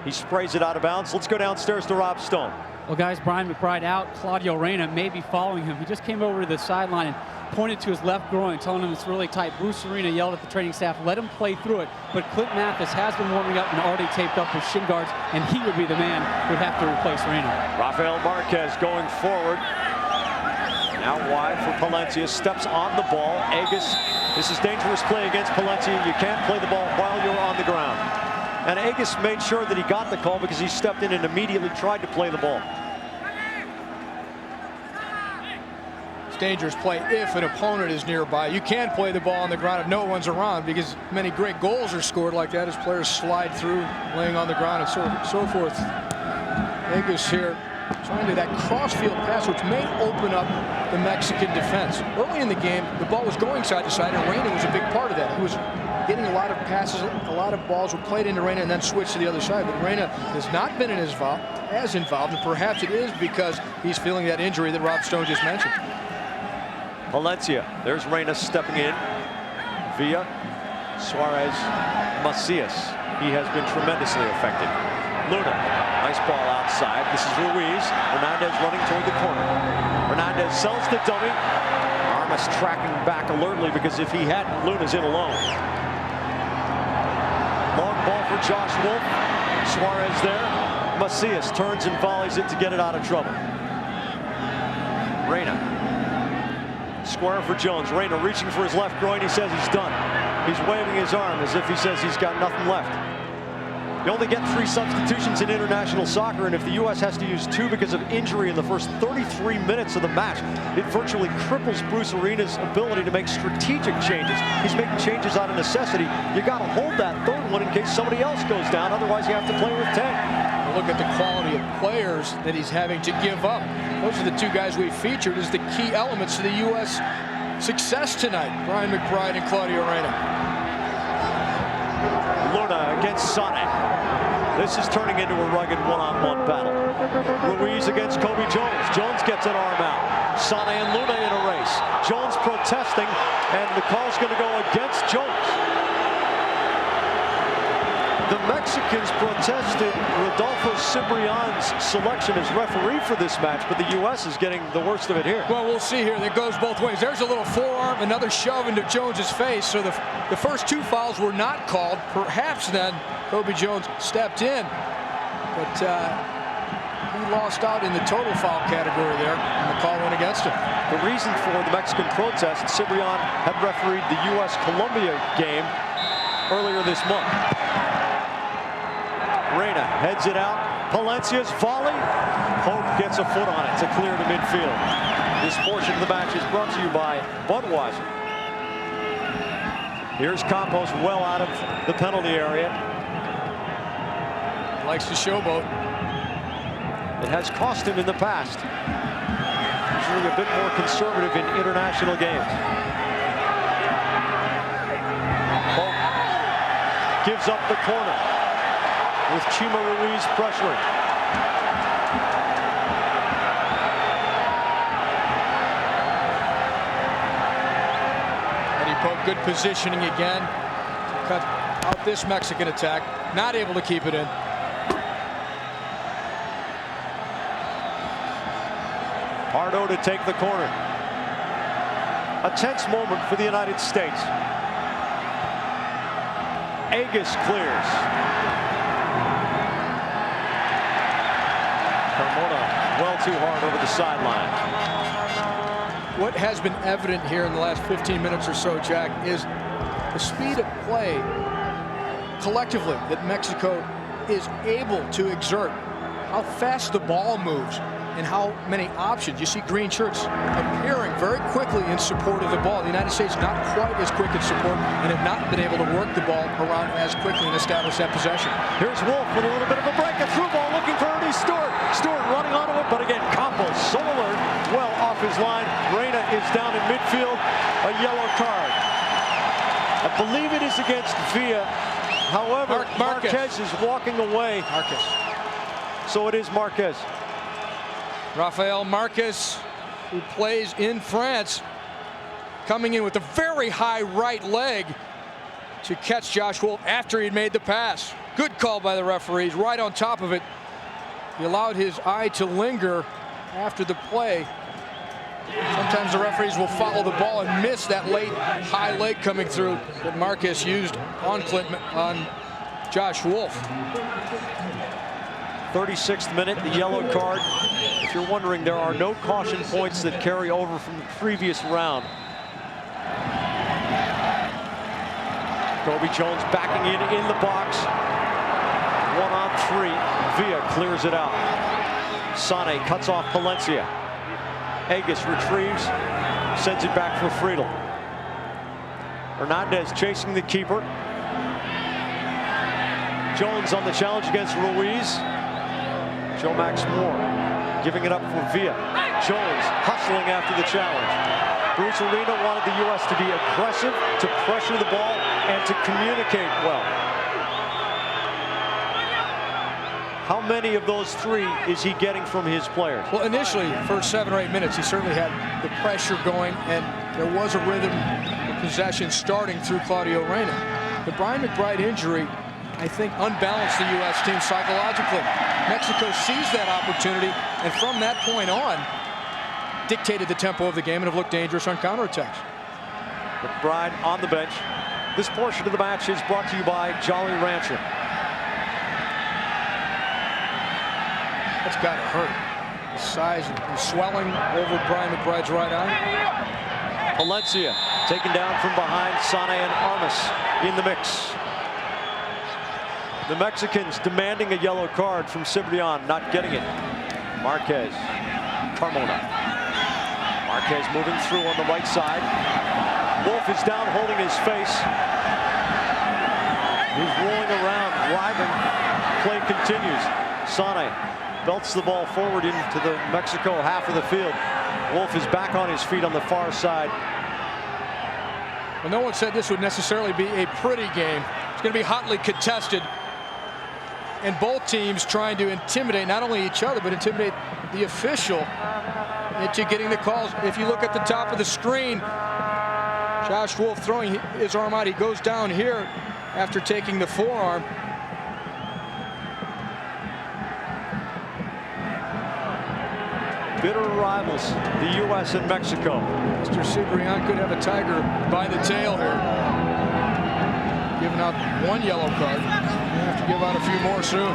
[SPEAKER 1] He sprays it out of bounds. Let's go downstairs to Rob Stone.
[SPEAKER 6] Well, guys, Brian McBride out. Claudio Reyna may be following him. He just came over to the sideline and pointed to his left groin, telling him it's really tight. Bruce Arena yelled at the training staff, let him play through it. But Clint Mathis has been warming up and already taped up his shin guards, and he would be the man who would have to replace Reyna.
[SPEAKER 1] Rafael Marquez going forward. Now wide for Palencia, steps on the ball. Agus, this is dangerous play against Palencia. You can't play the ball while you're on the ground. And Agus made sure that he got the call because he stepped in and immediately tried to play the ball.
[SPEAKER 2] It's dangerous play if an opponent is nearby. You can play the ball on the ground if no one's around, because many great goals are scored like that as players slide through, laying on the ground and so forth. Agus here trying to that crossfield pass, which may open up the Mexican defense. Early in the game, the ball was going side to side, and Reyna was a big part of that. He was getting a lot of passes, a lot of balls were played into Reyna and then switched to the other side. But Reyna has not been as involved, and perhaps it is because he's feeling that injury that Rob Stone just mentioned.
[SPEAKER 1] Palencia, there's Reyna stepping in via Suarez Macias. He has been tremendously effective. Luna, nice ball outside. This is Ruiz. Hernandez running toward the corner. Hernandez sells the dummy. Armas tracking back alertly, because if he hadn't, Luna's in alone. Long ball for Josh Wolff. Suarez there. Macias turns and volleys it to get it out of trouble. Reyna. Square for Jones. Reyna reaching for his left groin. He says he's done. He's waving his arm as if he says he's got nothing left. You only get 3 substitutions in international soccer, and if the U.S. has to use 2 because of injury in the first 33 minutes of the match, it virtually cripples Bruce Arena's ability to make strategic changes. He's making changes out of necessity. You got to hold that third one in case somebody else goes down. Otherwise, you have to play with 10.
[SPEAKER 2] Look at the quality of players that he's having to give up. Those are the 2 guys we featured as the key elements to the U.S. success tonight. Brian McBride and Claudio Reyna.
[SPEAKER 1] Luna against SANNEH. This is turning into a rugged one-on-one battle. Ruiz against Kobe Jones. Jones gets an arm out. SANNEH and Luna in a race. Jones protesting, and the call's going to go against Jones. The Mexicans protested Rodolfo Cibrian's selection as referee for this match, but the U.S. is getting the worst of it here.
[SPEAKER 2] Well, we'll see here. It goes both ways. There's a little forearm, another shove into Jones's face. So the first 2 fouls were not called. Perhaps then Kobe Jones stepped in, but he lost out in the total foul category there, and the call went against him.
[SPEAKER 1] The reason for the Mexican protest, Cibrian had refereed the U.S.-Colombia game earlier this month. Reyna heads it out. Palencia's volley. Pope gets a foot on it to clear to midfield. This portion of the match is brought to you by Budweiser. Here's Campos well out of the penalty area.
[SPEAKER 2] Likes to showboat.
[SPEAKER 1] It has cost him in the past. Usually a bit more conservative in international games. Pope gives up the corner, with Chima Ruiz pressuring.
[SPEAKER 2] Eddie Pope, good positioning again to cut out this Mexican attack. Not able to keep it in.
[SPEAKER 1] Pardo to take the corner. A tense moment for the United States. Agus clears. Well too hard over the sideline.
[SPEAKER 2] What has been evident here in the last 15 minutes or so, Jack, is the speed of play collectively that Mexico is able to exert, how fast the ball moves, and how many options. You see green shirts appearing very quickly in support of the ball. The United States not quite as quick in support and have not been able to work the ball around as quickly and establish that possession.
[SPEAKER 1] Here's Wolff with a little bit of a break. A through ball looking for Ernie Stewart. Stewart running onto it, but again, Campos so alert, well off his line. Reyna is down in midfield. A yellow card. I believe it is against Villa. However, Marquez is walking away.
[SPEAKER 2] Marquez.
[SPEAKER 1] So it is Marquez.
[SPEAKER 2] Rafael Marquez, who plays in France, coming in with a very high right leg to catch Josh Wolff after he'd made the pass. Good call by the referees, right on top of it. He allowed his eye to linger after the play. Sometimes the referees will follow the ball and miss that late high leg coming through that Marquez used on Josh Wolff.
[SPEAKER 1] 36th minute, the yellow card. If you're wondering, there are no caution points that carry over from the previous round. Kobe Jones backing in the box. 1-on-3. Villa clears it out. SANNEH cuts off Palencia. Agus retrieves, sends it back for Friedel. Hernandez chasing the keeper. Jones on the challenge against Ruiz. Joe Max Moore giving it up for Villa. Jones hustling after the challenge. Bruce Arena wanted the U.S. to be aggressive, to pressure the ball, and to communicate well. How many of those three is he getting from his players?
[SPEAKER 2] Well, initially, first 7 or 8 minutes, he certainly had the pressure going, and there was a rhythm of possession starting through Claudio Reyna. The Brian McBride injury, I think, unbalanced the U.S. team psychologically. Mexico seized that opportunity, and from that point on, dictated the tempo of the game and have looked dangerous on counterattacks.
[SPEAKER 1] McBride on the bench. This portion of the match is brought to you by Jolly Rancher.
[SPEAKER 2] That's got to hurt. The size and swelling over Brian McBride's right eye.
[SPEAKER 1] Palencia taken down from behind. SANNEH and Armas in the mix. The Mexicans demanding a yellow card from Cibrian, not getting it. Marquez, Carmona. Marquez moving through on the right side. Wolff is down holding his face. He's rolling around, writhing. Play continues. SANNEH belts the ball forward into the Mexico half of the field. Wolff is back on his feet on the far side.
[SPEAKER 2] Well, no one said this would necessarily be a pretty game. It's going to be hotly contested. And both teams trying to intimidate not only each other, but intimidate the official into getting the calls. If you look at the top of the screen, Josh Wolff throwing his arm out. He goes down here after taking the forearm.
[SPEAKER 1] Bitter rivals, the U.S. and Mexico.
[SPEAKER 2] Mr. Cibrian could have a tiger by the tail here. Giving out 1 yellow card. We'll have to give out a few more soon.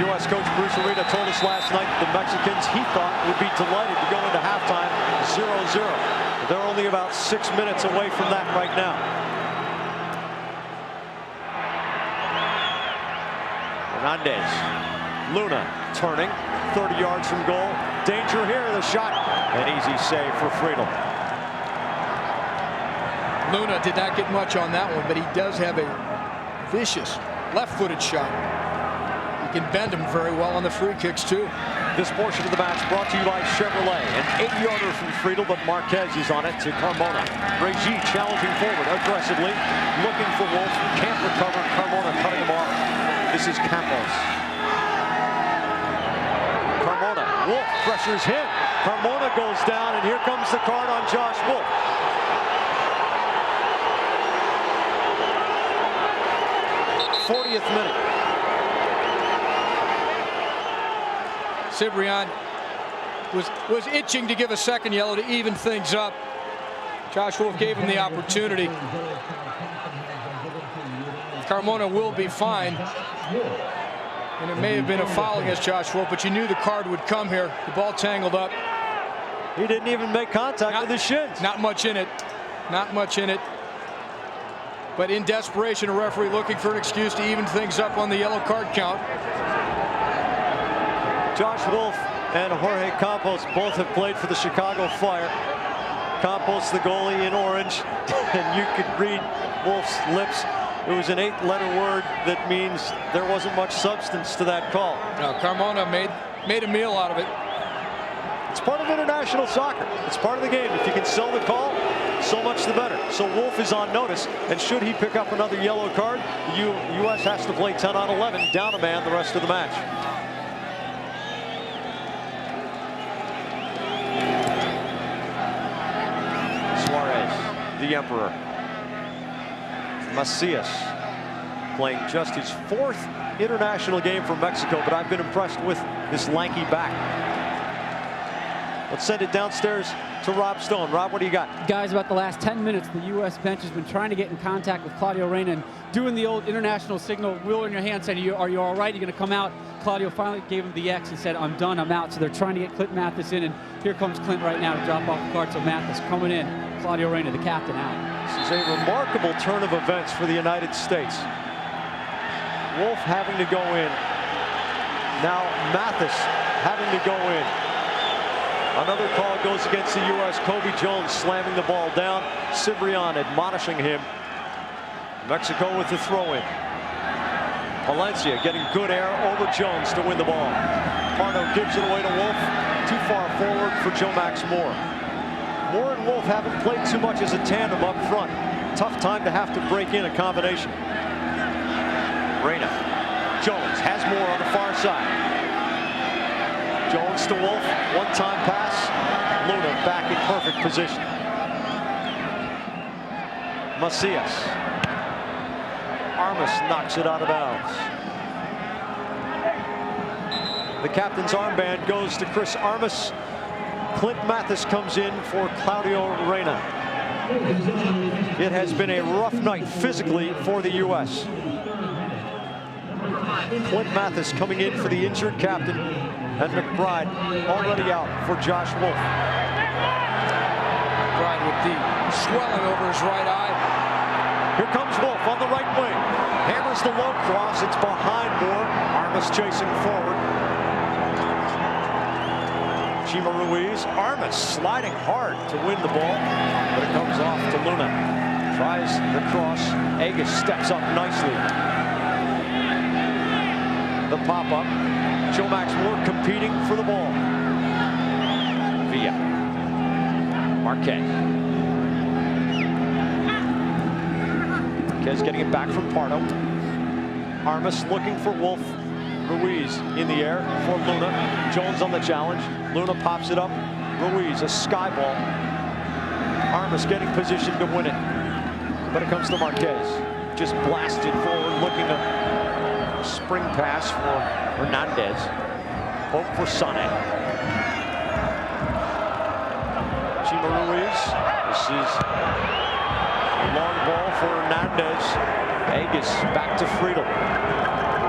[SPEAKER 1] U.S. coach Bruce Arena told us last night the Mexicans, he thought, would be delighted to go into halftime 0-0. But they're only about 6 minutes away from that right now. Hernandez. Luna turning. 30 yards from goal. Danger here, the shot. An easy save for Friedel.
[SPEAKER 2] Luna did not get much on that one, but he does have a vicious left-footed shot. He can bend him very well on the free kicks, too.
[SPEAKER 1] This portion of the match brought to you by Chevrolet. An 8-yarder from Friedel, but Marquez is on it to Carmona. Reyna challenging forward aggressively, looking for Wolff. Can't recover. Carmona cutting him off. This is Campos. Carmona. Wolff pressures him. Carmona goes down, and here comes the card on Josh Wolff. minute.
[SPEAKER 2] Cibrian was itching to give a second yellow to even things up. Josh Wolff gave him the opportunity. Carmona will be fined. And it may have been a foul against Josh Wolff, but you knew the card would come here. The ball tangled up.
[SPEAKER 1] He didn't even make contact with his shins.
[SPEAKER 2] Not much in it. Not much in it. But in desperation, a referee looking for an excuse to even things up on the yellow card count.
[SPEAKER 1] Josh Wolff and Jorge Campos both have played for the Chicago Fire. Campos, the goalie, in orange, and you could read Wolff's lips. It was an 8-letter word that means there wasn't much substance to that call.
[SPEAKER 2] No, Carmona made a meal out of it.
[SPEAKER 1] It's part of international soccer. It's part of the game. If you can sell the call, so much the better. So Wolff is on notice, and should he pick up another yellow card, the U.S. has to play 10 on 11, down a man the rest of the match. Suarez, the Emperor. Macias playing just his 4th international game for Mexico, but I've been impressed with this lanky back. Let's send it downstairs to Rob Stone. Rob, what do you got?
[SPEAKER 6] Guys, about the last 10 minutes, the U.S. bench has been trying to get in contact with Claudio Reyna and doing the old international signal, wheel in your hand, saying, are you all right? You're going to come out. Claudio finally gave him the X and said, I'm done, I'm out. So they're trying to get Clint Mathis in, and here comes Clint right now to drop off the card. So Mathis coming in, Claudio Reyna, the captain, out.
[SPEAKER 1] This is a remarkable turn of events for the United States. Wolff having to go in. Now Mathis having to go in. Another call goes against the U.S. Kobe Jones slamming the ball down. Cibrian admonishing him. Mexico with the throw-in. Palencia getting good air over Jones to win the ball. Pardo gives it away to Wolff. Too far forward for Joe Max Moore. Moore and Wolff haven't played too much as a tandem up front. Tough time to have to break in a combination. Reyna. Jones has Moore on the far side. Jones to Wolff. One-time pass. Luna back in perfect position. Macias. Armas knocks it out of bounds. The captain's armband goes to Chris Armas. Clint Mathis comes in for Claudio Reyna. It has been a rough night physically for the U.S. Clint Mathis coming in for the injured captain, and McBride already out for Josh Wolff.
[SPEAKER 2] McBride with the swelling over his right eye.
[SPEAKER 1] Here comes Wolff on the right wing. Hammers the low cross. It's behind Moore. Armas chasing forward. Chima Ruiz. Armas sliding hard to win the ball, but it comes off to Luna. Tries the cross. Agus steps up nicely. The pop-up. Joe Max Moore competing for the ball. Villa. Marquez. Marquez getting it back from Pardo. Armas looking for Wolff. Ruiz in the air for Luna. Jones on the challenge. Luna pops it up. Ruiz, a sky ball. Armas getting positioned to win it. But it comes to Marquez. Just blasted forward, looking a spring pass for Hernandez. Hope for SANNEH. Chima Ruiz. This is a long ball for Hernandez. Agus back to Friedel.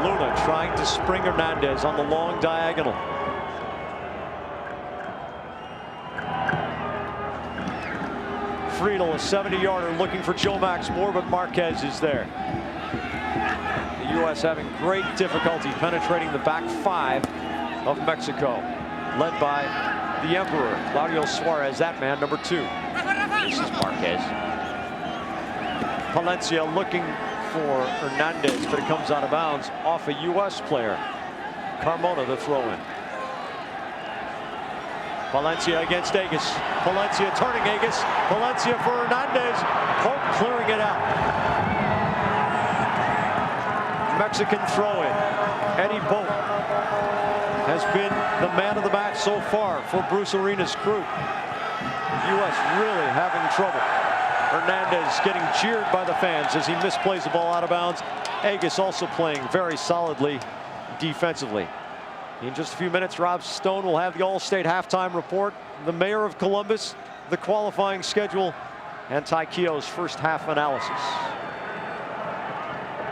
[SPEAKER 1] Luna trying to spring Hernandez on the long diagonal. Friedel, a 70-yarder, looking for Joe Max Moore, but Marquez is there. The U.S. having great difficulty penetrating the back five of Mexico, led by the Emperor, Claudio Suarez, that man, number 2. This is Marquez. Palencia looking for Hernandez, but it comes out of bounds off a U.S. player. Carmona, the throw-in. Palencia against Agus. Palencia turning Agus. Palencia for Hernandez. Pope clearing it out. Mexican throw-in. Eddie Pope has been the man of the match so far for Bruce Arena's crew. U.S. really having trouble. Hernandez getting cheered by the fans as he misplays the ball out of bounds. Agus also playing very solidly defensively. In just a few minutes, Rob Stone will have the All-State halftime report, the mayor of Columbus, the qualifying schedule, and Ty Keogh's first half analysis.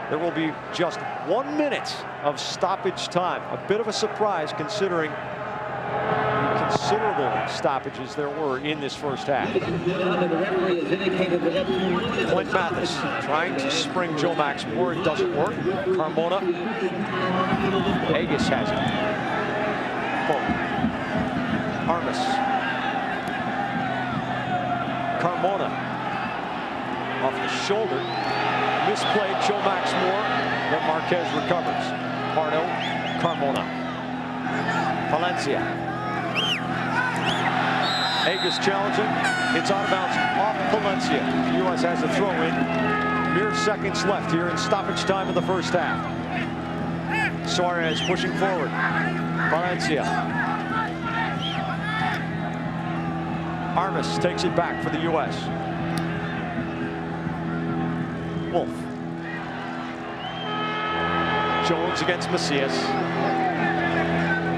[SPEAKER 1] There will be just 1 minute of stoppage time. A bit of a surprise considering the considerable stoppages there were in this first half. Clint Mathis trying to spring Joe Max Moore. It doesn't work. Carmona. Agus has it. Pope. Armas. Carmona. Off the shoulder. Misplayed Joe Max Moore. Then Marquez recovers. Pardo. Carmona. Palencia. Agus challenging. It's out of bounds off Palencia. The U.S. has a throw-in. Mere seconds left here in stoppage time in the first half. Suarez pushing forward. Palencia. Armas takes it back for the U.S. Wolff. Jones against Macias.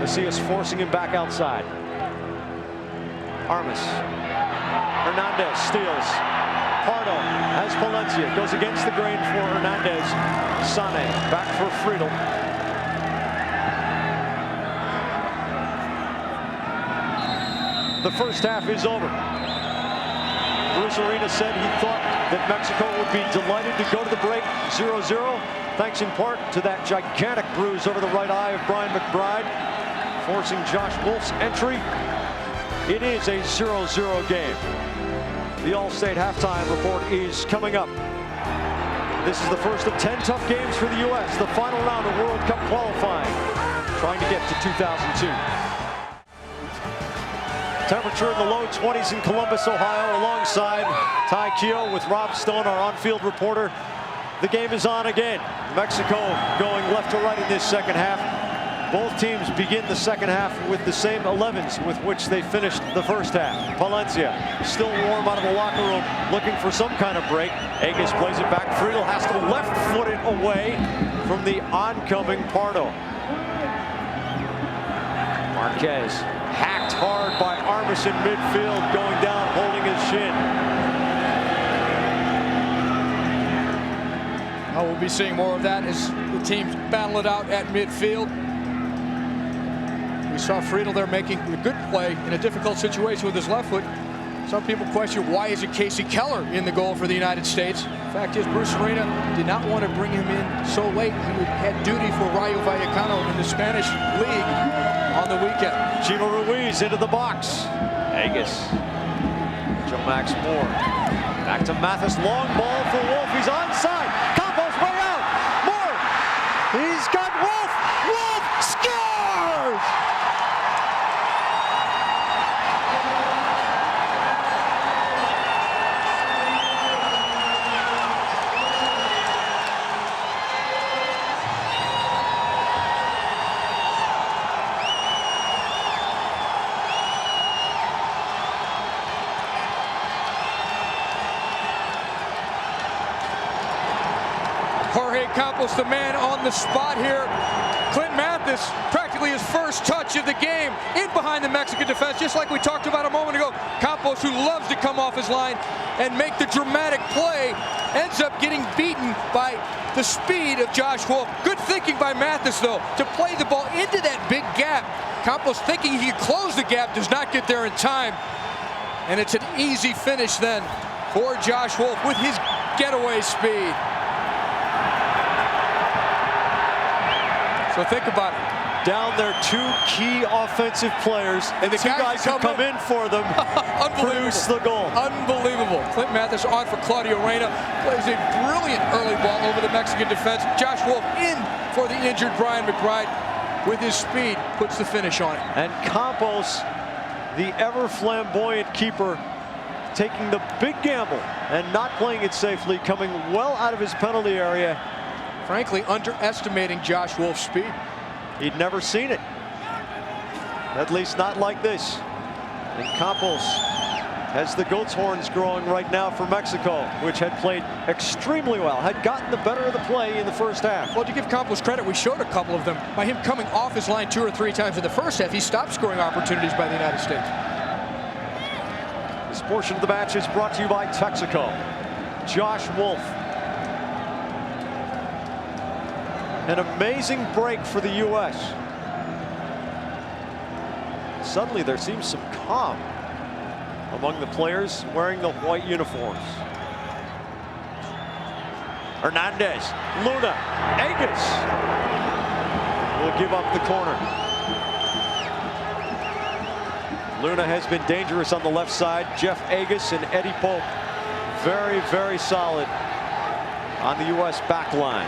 [SPEAKER 1] Macias forcing him back outside. Armas. Hernandez steals. Pardo has Palencia. Goes against the grain for Hernandez. SANNEH back for Friedel. The first half is over. Bruce Arena said he thought that Mexico would be delighted to go to the break 0-0, thanks in part to that gigantic bruise over the right eye of Brian McBride, forcing Josh Wolff's entry. It is a 0-0 game. The All-State halftime report is coming up. This is the first of 10 tough games for the U.S., the final round of World Cup qualifying, trying to get to 2002. Temperature in the low 20s in Columbus, Ohio, alongside Ty Keogh with Rob Stone, our on-field reporter. The game is on again. Mexico going left to right in this second half. Both teams begin the second half with the same 11s with which they finished the first half. Palencia still warm out of the locker room, looking for some kind of break. Agus plays it back. Friedel has to left foot it away from the oncoming Pardo. Marquez hacked hard by Armas in midfield, going down, holding his shin.
[SPEAKER 2] Oh, we'll be seeing more of that as the teams battle it out at midfield. We saw Friedel there making a good play in a difficult situation with his left foot. Some people question, why isn't Casey Keller in the goal for the United States? Fact is, Bruce Reyna did not want to bring him in so late. He had duty for Rayo Vallecano in the Spanish league on the weekend.
[SPEAKER 1] Chino Ruiz into the box. Agus. Joe Max Moore. Back to Mathis. Long ball for Wolff. He's onside. Campos way out. Moore. He's got Wolff. Wolff scores!
[SPEAKER 2] Jorge Campos, the man on the spot here. Clint Mathis, practically his first touch of the game, in behind the Mexican defense, just like we talked about a moment ago. Campos, who loves to come off his line and make the dramatic play, ends up getting beaten by the speed of Josh Wolff. Good thinking by Mathis, though, to play the ball into that big gap. Campos, thinking he could close the gap, does not get there in time. And it's an easy finish then for Josh Wolff with his getaway speed. So think about it.
[SPEAKER 1] Down their two key offensive players, and the two guys who come in for them produce the goal.
[SPEAKER 2] Unbelievable. Clint Mathis on for Claudio Reyna. Plays a brilliant early ball over the Mexican defense. Josh Wolff in for the injured Brian McBride. With his speed, puts the finish on it.
[SPEAKER 1] And Campos, the ever flamboyant keeper, taking the big gamble and not playing it safely, coming well out of his penalty area.
[SPEAKER 2] Frankly, underestimating Josh Wolff's speed.
[SPEAKER 1] He'd never seen it. At least not like this. And Campos has the goat's horns growing right now for Mexico, which had played extremely well, had gotten the better of the play in the first half.
[SPEAKER 2] Well, to give Campos credit, we showed a couple of them. By him coming off his line 2 or 3 times in the first half, he stopped scoring opportunities by the United States.
[SPEAKER 1] This portion of the match is brought to you by Texaco. Josh Wolff. An amazing break for the U.S. Suddenly there seems some calm among the players wearing the white uniforms. Hernandez, Luna, Agus will give up the corner. Luna has been dangerous on the left side. Jeff Agus and Eddie Pope very, very solid on the U.S. back line.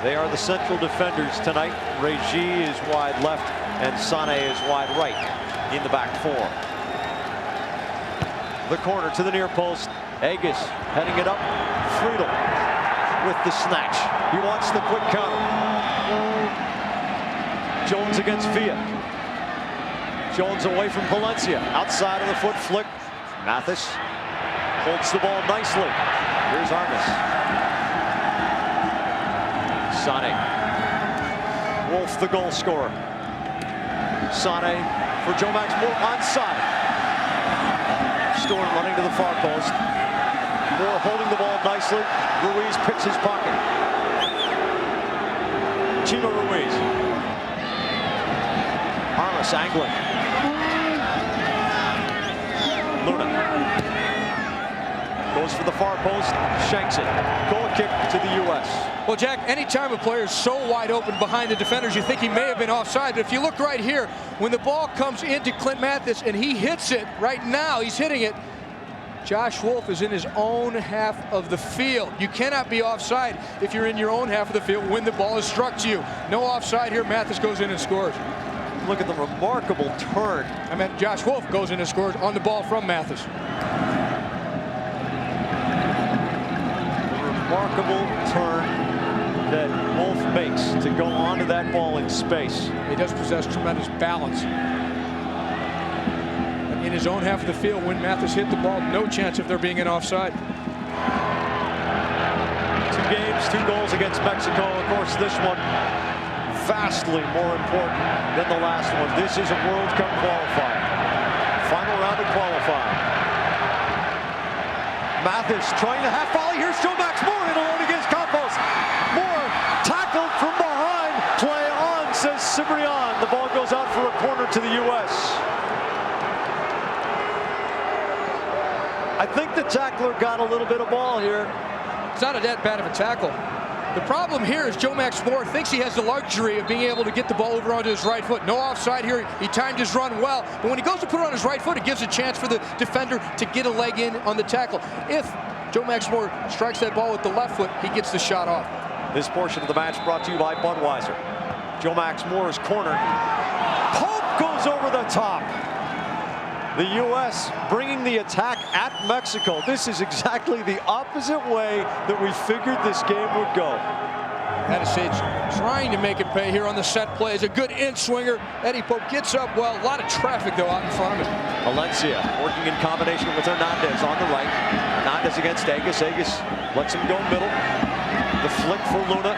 [SPEAKER 1] They are the central defenders tonight. Regi is wide left and SANNEH is wide right in the back 4. The corner to the near post. Agus heading it up. Friedel with the snatch. He wants the quick counter. Jones against Villa. Jones away from Palencia. Outside of the foot flick. Mathis holds the ball nicely. Here's Armas. SANNEH. Wolff, the goal scorer. SANNEH for Joe Max Moore onside. Stewart running to the far post. Moore holding the ball nicely. Ruiz picks his pocket. Chino Ruiz. Armas angling. Luna goes for the far post, shanks it. Goal kick to the U.S.
[SPEAKER 2] Well, Jack, anytime a player is so wide open behind the defenders, you think he may have been offside. But if you look right here, when the ball comes into Clint Mathis and he hits it right now, he's hitting it. Josh Wolff is in his own half of the field. You cannot be offside if you're in your own half of the field when the ball is struck to you. No offside here. Mathis goes in and scores.
[SPEAKER 1] Look at the remarkable turn.
[SPEAKER 2] I meant Josh Wolff goes in and scores on the ball from Mathis.
[SPEAKER 1] The remarkable turn that Wolff makes to go onto that ball in space.
[SPEAKER 2] He does possess tremendous balance. In his own half of the field, when Mathis hit the ball, no chance of there being an offside.
[SPEAKER 1] 2 games, 2 goals against Mexico. Of course, this one vastly more important than the last one. This is a World Cup qualifier. Final round of qualifying. Mathis trying the half volley. Here's Joe Max Moore in alone against Campos. Moore tackled from behind. Play on, says Cibrian. The ball goes out for a corner to the U.S. I think the tackler got a little bit of ball here.
[SPEAKER 2] It's not that bad of a tackle. The problem here is Joe Max Moore thinks he has the luxury of being able to get the ball over onto his right foot. No offside here. He timed his run well. But when he goes to put it on his right foot, it gives a chance for the defender to get a leg in on the tackle. If Joe Max Moore strikes that ball with the left foot, he gets the shot off.
[SPEAKER 1] This portion of the match brought to you by Budweiser. Joe Max Moore's corner. Pope goes over the top. The U.S. bringing the attack at Mexico. This is exactly the opposite way that we figured this game would go.
[SPEAKER 2] United States trying to make it pay here on the set play. It's a good in-swinger. Eddie Pope gets up well. A lot of traffic, though, out in front of him.
[SPEAKER 1] Valencia working in combination with Hernandez on the right. Hernandez against Agus. Agus lets him go middle. The flick for Luna.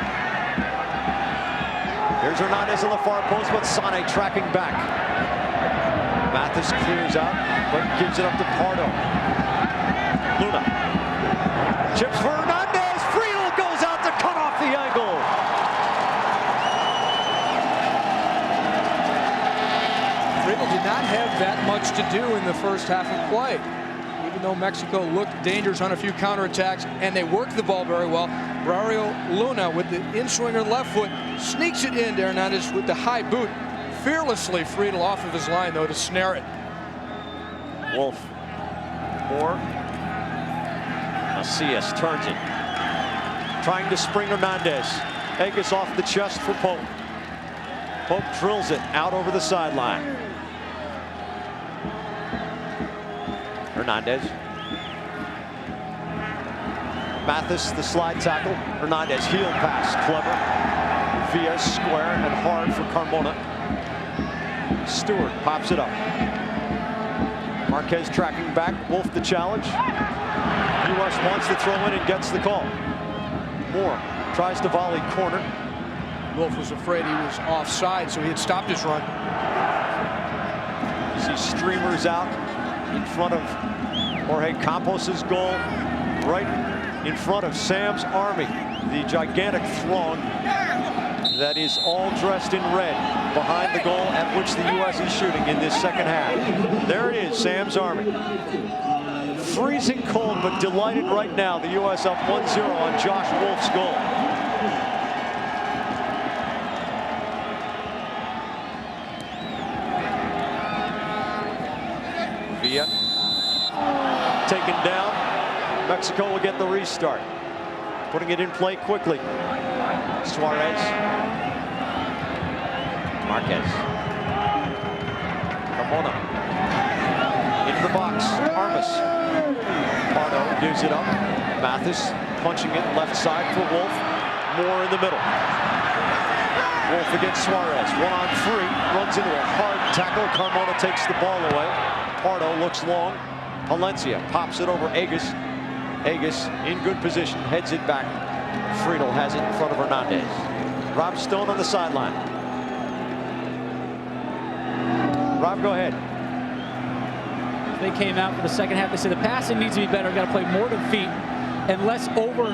[SPEAKER 1] Here's Hernandez on the far post, but SANNEH tracking back. Mathis clears out, but gives it up to Pardo. Luna. Chips for Hernandez. Friedel goes out to cut off the angle.
[SPEAKER 2] Friedel did not have that much to do in the first half of play. Even though Mexico looked dangerous on a few counterattacks, and they worked the ball very well, Braulio Luna with the in-swinger left foot sneaks it in to Hernandez with the high boot. Fearlessly Friedel off of his line, though, to snare it.
[SPEAKER 1] Wolff. Moore. Macias turns it. Trying to spring Hernandez. Agus off the chest for Pope. Pope drills it out over the sideline. Hernandez. Mathis, the slide tackle. Hernandez, heel pass, clever. Via square and hard for Carmona. Stewart pops it up. Marquez tracking back. Wolff the challenge. U.S. wants to throw in and gets the call. Moore tries to volley corner.
[SPEAKER 2] Wolff was afraid he was offside, so he had stopped his run.
[SPEAKER 1] You see streamers out in front of Jorge Campos's goal, right in front of Sam's Army, the gigantic throng that is all dressed in red behind the goal at which the U.S. is shooting in this second half. There it is, Sam's Army. Freezing cold, but delighted right now. The U.S. up 1-0 on Josh Wolff's goal. Villa taken down. Mexico will get the restart. Putting it in play quickly. Suarez. Marquez. Carmona. Into the box. Armas. Pardo gives it up. Mathis punching it left side for Wolff. Moore in the middle. Wolff against Suarez. 1-on-3. Runs into a hard tackle. Carmona takes the ball away. Pardo looks long. Valencia pops it over Agus. Agus in good position. Heads it back. Friedel has it in front of Hernandez. Rob Stone on the sideline. Rob, go ahead.
[SPEAKER 6] They came out for the second half. They said the passing needs to be better. Got to play more to feet and less over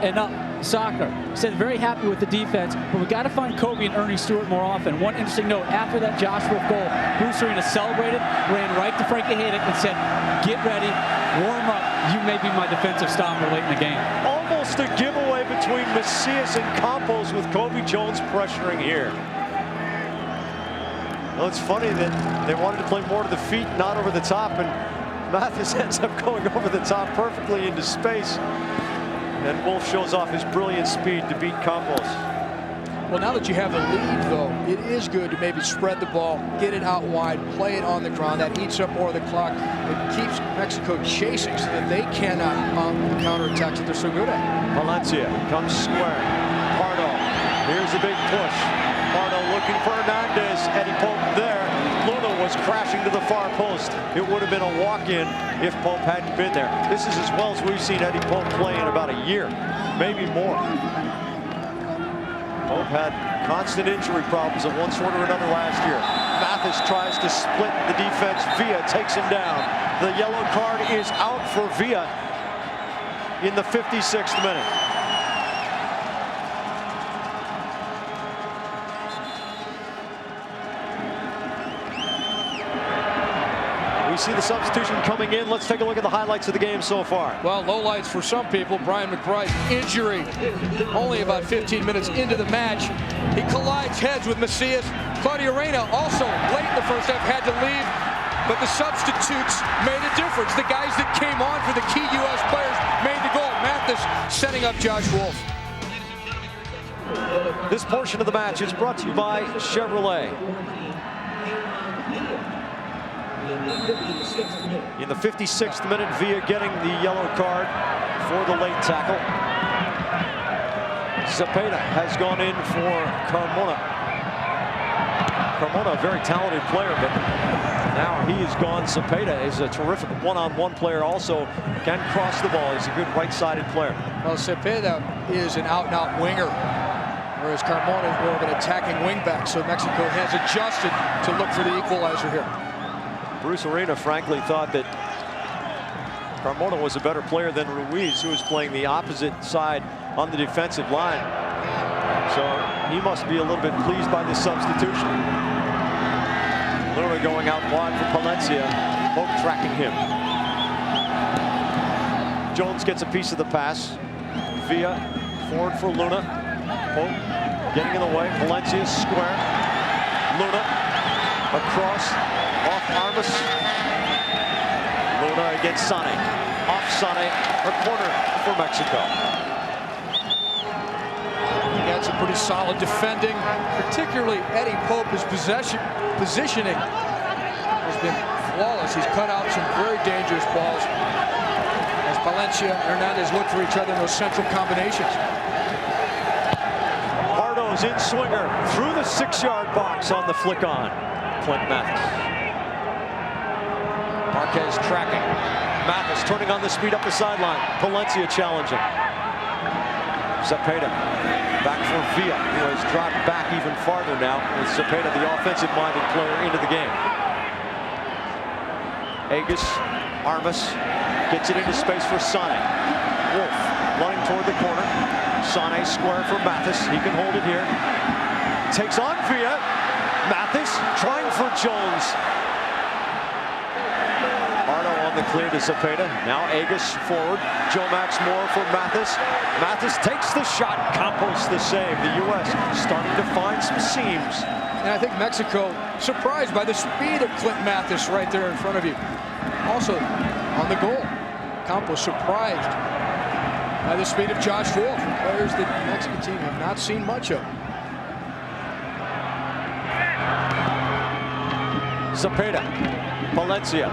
[SPEAKER 6] and up soccer. Said very happy with the defense, but we got to find Kobe and Earnie Stewart more often. One interesting note, after that Josh Wolff goal, Bruce Reyna celebrated, ran right to Frankie Haydick and said, get ready, warm up, you may be my defensive stopper late in the game.
[SPEAKER 1] Almost a giveaway between Macias and Campos with Kobe Jones pressuring here. Well, it's funny that they wanted to play more to the feet, not over the top, and Mathis ends up going over the top perfectly into space. And Wolff shows off his brilliant speed to beat Campos.
[SPEAKER 2] Well, now that you have the lead, though, it is good to maybe spread the ball, get it out wide, play it on the ground. That eats up more of the clock. It keeps Mexico chasing so that they cannot mount the counterattacks that they're so good at.
[SPEAKER 1] Valencia comes square. Pardo, here's a big push. Pardo looking for Hernandez. Eddie Pope there. Luna was crashing to the far post. It would have been a walk-in if Pope hadn't been there. This is as well as we've seen Eddie Pope play in about a year, maybe more. Pope had constant injury problems of one sort or another last year. Mathis tries to split the defense. Villa takes him down. The yellow card is out for Villa in the 56th minute. See the substitution coming in. Let's take a look at the highlights of the game so far.
[SPEAKER 2] Well, lowlights for some people. Brian McBride, injury. Only about 15 minutes into the match. He collides heads with Macias. Claudio Reyna also late in the first half had to leave, but the substitutes made a difference. The guys that came on for the key U.S. players made the goal. Mathis setting up Josh Wolff.
[SPEAKER 1] This portion of the match is brought to you by Chevrolet. In the 56th minute, Villa getting the yellow card for the late tackle. Zepeda has gone in for Carmona. Carmona, a very talented player, but now he is gone. Zepeda is a terrific one-on-one player, also can cross the ball. He's a good right-sided player.
[SPEAKER 2] Well, Zepeda is an out-and-out winger, whereas Carmona is more of an attacking wingback, so Mexico has adjusted to look for the equalizer here.
[SPEAKER 1] Bruce Arena frankly thought that Carmona was a better player than Ruiz, who was playing the opposite side on the defensive line. So he must be a little bit pleased by this substitution. Luna going out wide for Palencia. Pope tracking him. Jones gets a piece of the pass. Villa forward for Luna. Pope getting in the way. Palencia square. Luna across. Off Armas. Luna against SANNEH. Off SANNEH. A corner for Mexico.
[SPEAKER 2] He got some pretty solid defending, particularly Eddie Pope. His positioning has been flawless. He's cut out some very dangerous balls as Palencia and Hernandez look for each other in those central combinations.
[SPEAKER 1] Pardo's in swinger through the 6-yard box on the flick on. Clint Mathis. Marquez tracking. Mathis turning on the speed up the sideline. Palencia challenging. Zepeda back for Villa, who has dropped back even farther now with Zepeda, the offensive-minded player, into the game. Agus, Armas gets it into space for SANNEH. Wolff running toward the corner. SANNEH square for Mathis. He can hold it here. Takes on Villa. Mathis trying for Jones. The clear to Zepeda. Now Agus forward. Joe Max Moore for Mathis. Mathis takes the shot. Campos the save. The U.S. starting to find some seams.
[SPEAKER 2] And I think Mexico surprised by the speed of Clint Mathis right there in front of you. Also on the goal. Campos surprised by the speed of Josh Wolff, players that the Mexican team have not seen much of.
[SPEAKER 1] Zepeda. Palencia.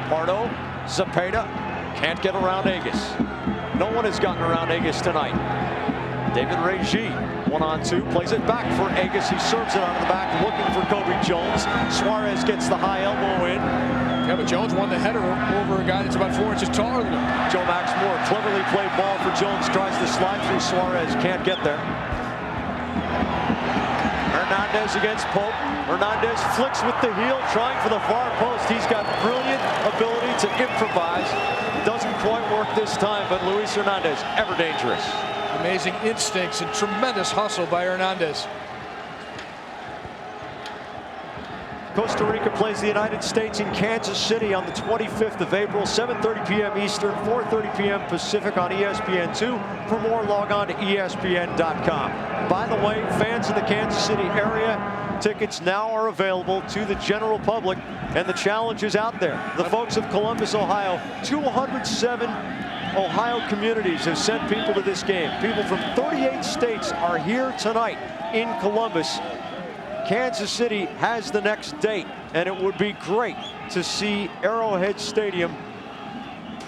[SPEAKER 1] Pardo, Zepeda, can't get around Agus. No one has gotten around Agus tonight. David Regi, 1-on-2, plays it back for Agus. He serves it out of the back, looking for Kobe Jones. Suarez gets the high elbow in.
[SPEAKER 2] Yeah, but Jones won the header over a guy that's about 4 inches taller than him.
[SPEAKER 1] Joe Max Moore, cleverly played ball for Jones, tries to slide through Suarez, can't get there. Hernandez against Pope. Hernandez flicks with the heel, trying for the far post. He's got brilliant ability to improvise. Doesn't quite work this time, but Luis Hernandez, ever dangerous.
[SPEAKER 2] Amazing instincts and tremendous hustle by Hernandez.
[SPEAKER 1] Costa Rica plays the United States in Kansas City on the 25th of April, 7:30 p.m. Eastern, 4:30 p.m. Pacific on ESPN2. For more, log on to ESPN.com. By the way, fans in the Kansas City area, tickets now are available to the general public, and the challenge is out there. The folks of Columbus, Ohio, 207 Ohio communities have sent people to this game. People from 38 states are here tonight in Columbus. Kansas City has the next date, and it would be great to see Arrowhead Stadium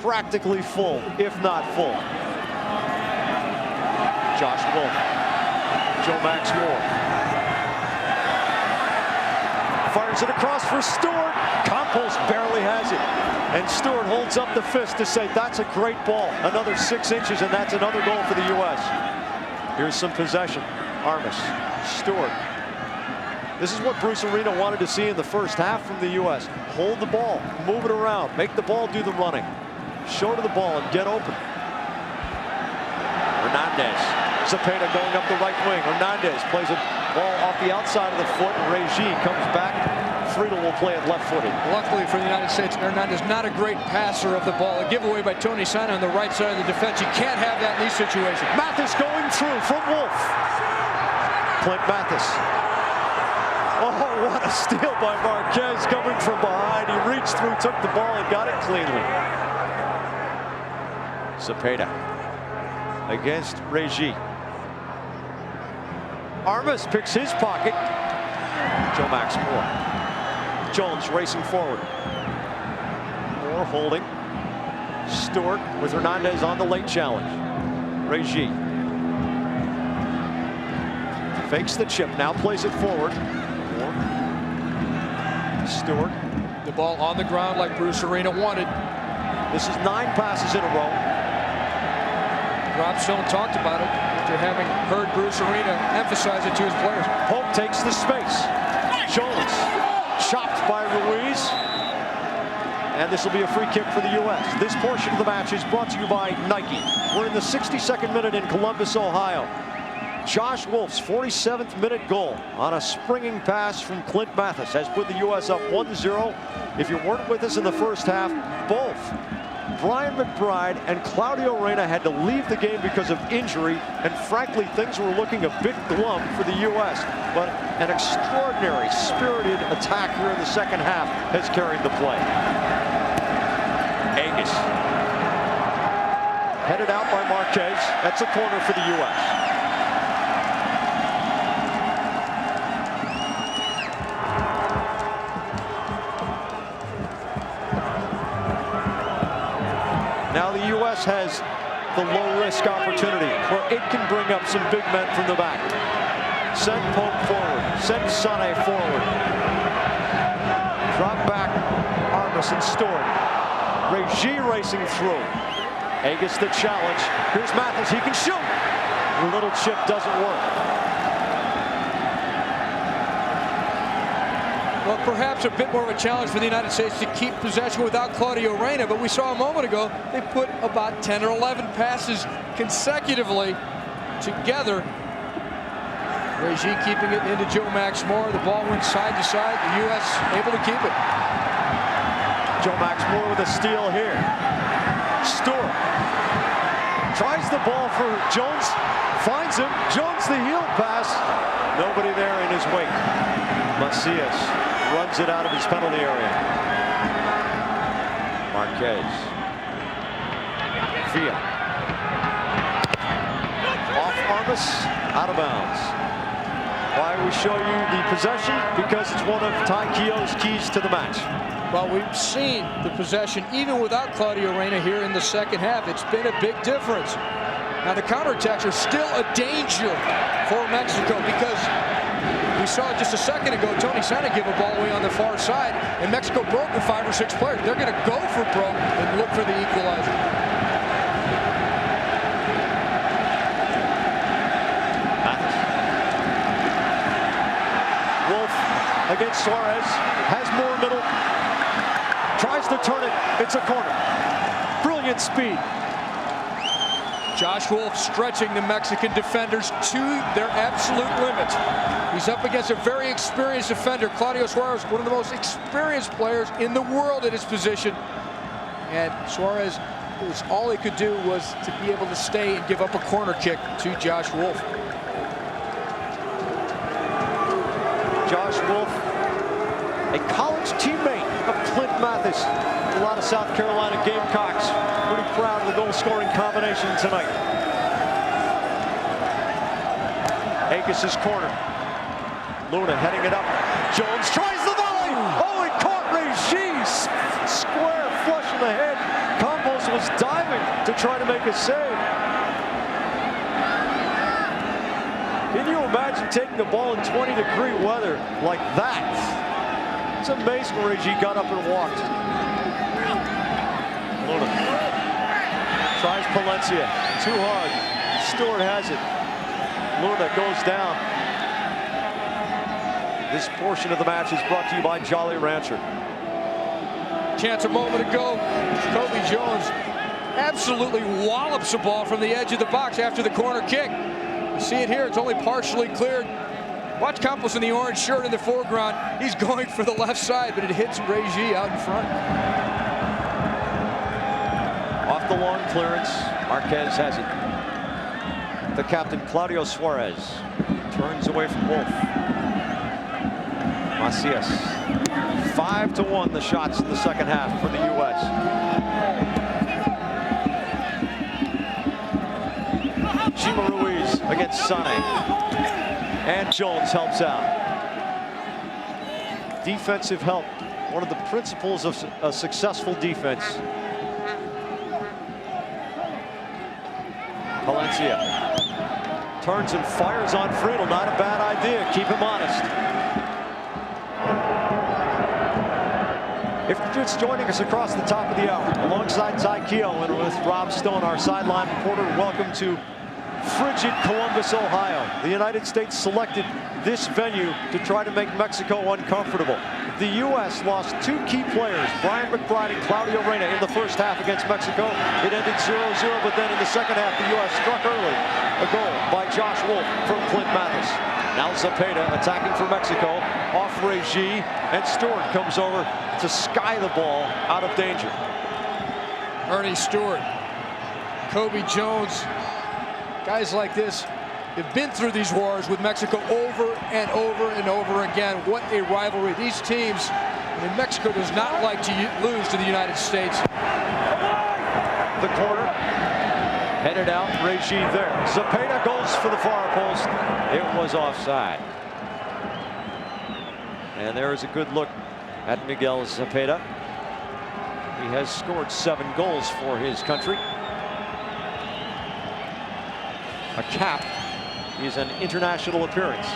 [SPEAKER 1] practically full, if not full. Josh Wolff, Joe Max Moore. Fires it across for Stewart. Campos barely has it. And Stewart holds up the fist to say, that's a great ball. Another 6 inches, and that's another goal for the U.S. Here's some possession. Armas, Stewart. This is what Bruce Arena wanted to see in the first half from the U.S. Hold the ball, move it around, make the ball do the running. Show to the ball and get open. Hernandez. Cepeda going up the right wing. Hernandez plays a ball off the outside of the foot. Reyna comes back. Friedel will play it left-footed.
[SPEAKER 2] Luckily for the United States, Hernandez not a great passer of the ball. A giveaway by Tony SANNEH on the right side of the defense. You can't have that in these situations.
[SPEAKER 1] Mathis going through from Wolff. Clint Mathis. Oh, what a steal by Marquez coming from behind. He reached through, took the ball, and got it cleanly. Cepeda against Reyna. Armas picks his pocket. Joe Max Moore. Jones racing forward. Moore holding. Stewart with Hernandez on the late challenge. Reyna fakes the chip, now plays it forward. Moore. Stewart.
[SPEAKER 2] The ball on the ground like Bruce Arena wanted.
[SPEAKER 1] This is 9 passes in a row.
[SPEAKER 2] Rob Stone talked about it after having heard Bruce Arena emphasize it to his players.
[SPEAKER 1] Pope takes the space. Jones chopped by Ruiz. And this will be a free kick for the U.S. This portion of the match is brought to you by Nike. We're in the 62nd minute in Columbus, Ohio. Josh Wolff's 47th minute goal on a springing pass from Clint Mathis has put the U.S. up 1-0. If you weren't with us in the first half, both Brian McBride and Claudio Reyna had to leave the game because of injury, and frankly, things were looking a bit glum for the U.S. But an extraordinary, spirited attack here in the second half has carried the play. Agus. Headed out by Marquez. That's a corner for the U.S. Now the U.S. has the low-risk opportunity where it can bring up some big men from the back. Send Pope forward. Send SANNEH forward. Drop back Armas and Stewart. Reyna racing through. Agus the challenge. Here's Mathis. He can shoot. The little chip doesn't work.
[SPEAKER 2] Well, perhaps a bit more of a challenge for the United States to keep possession without Claudio Reyna, but we saw a moment ago they put about 10 or 11 passes consecutively together. Reyna keeping it into Joe Max Moore. The ball went side to side. The U.S. able to keep it.
[SPEAKER 1] Joe Max Moore with a steal here. Stewart tries the ball for Jones. Finds him. Jones the heel pass. Nobody there in his wake. Macias runs it out of his penalty area. Marquez. Villa. Off Armas, out of bounds. Why we show you the possession? Because it's one of Ty Keogh's keys to the match.
[SPEAKER 2] Well, we've seen the possession even without Claudio Reyna here in the second half. It's been a big difference. Now the counterattacks are still a danger for Mexico because we saw just a second ago Tony SANNEH give a ball away on the far side, and Mexico broke with 5 or 6 players. They're going to go for broke and look for the equalizer.
[SPEAKER 1] Wolff against Suarez, has more middle, tries to turn it. It's a corner. Brilliant brilliant speed.
[SPEAKER 2] Josh Wolff stretching the Mexican defenders to their absolute limit. He's up against a very experienced defender. Claudio Suarez, one of the most experienced players in the world at his position. And Suarez, all he could do was to be able to stay and give up a corner kick to Josh Wolff.
[SPEAKER 1] Josh Wolff, a college teammate of Clint Mathis. A lot of South Carolina Gamecocks pretty proud of the goal-scoring combination tonight. Agus' corner. Luna heading it up. Jones tries the volley. Oh, he caught Regis square flush in the head. Campos was diving to try to make a save. Can you imagine taking the ball in 20-degree weather like that? It's amazing Regis got up and walked. Luna tries Palencia, too hard. Stewart has it. Luna goes down. This portion of the match is brought to you by Jolly Rancher.
[SPEAKER 2] Chance a moment ago, Kobe Jones absolutely wallops the ball from the edge of the box after the corner kick. You see it here, it's only partially cleared. Watch Campos in the orange shirt in the foreground. He's going for the left side, but it hits Regis out in front.
[SPEAKER 1] Off the long clearance, Marquez has it. The captain, Claudio Suarez, turns away from Wolff. Macias, 5-1 the shots in the second half for the U.S. Chima Ruiz against SANNEH. And Jones helps out. Defensive help, one of the principles of a successful defense. Palencia turns and fires on Friedel. Not a bad idea. Keep him honest. If you're just joining us across the top of the hour, alongside Ty Keogh and with Rob Stone, our sideline reporter, welcome to frigid Columbus, Ohio. The United States selected this venue to try to make Mexico uncomfortable. The U.S. lost two key players, Brian McBride and Claudio Reyna, in the first half against Mexico. It ended 0-0, but then in the second half, the U.S. struck early. A goal by Josh Wolff from Clint Mathis. Now Zepeda attacking for Mexico, off Regis, and Stewart comes over to sky the ball out of danger.
[SPEAKER 2] Earnie, Stewart, Kobe Jones, guys like this have been through these wars with Mexico over and over and over again. What a rivalry. These teams, I mean, Mexico does not like to lose to the United States.
[SPEAKER 1] The corner, headed out, Regis there. Zepeda goes for the far post. It was offside. And there is a good look at Miguel Zepeda. He has scored 7 goals for his country. A cap is an international appearance.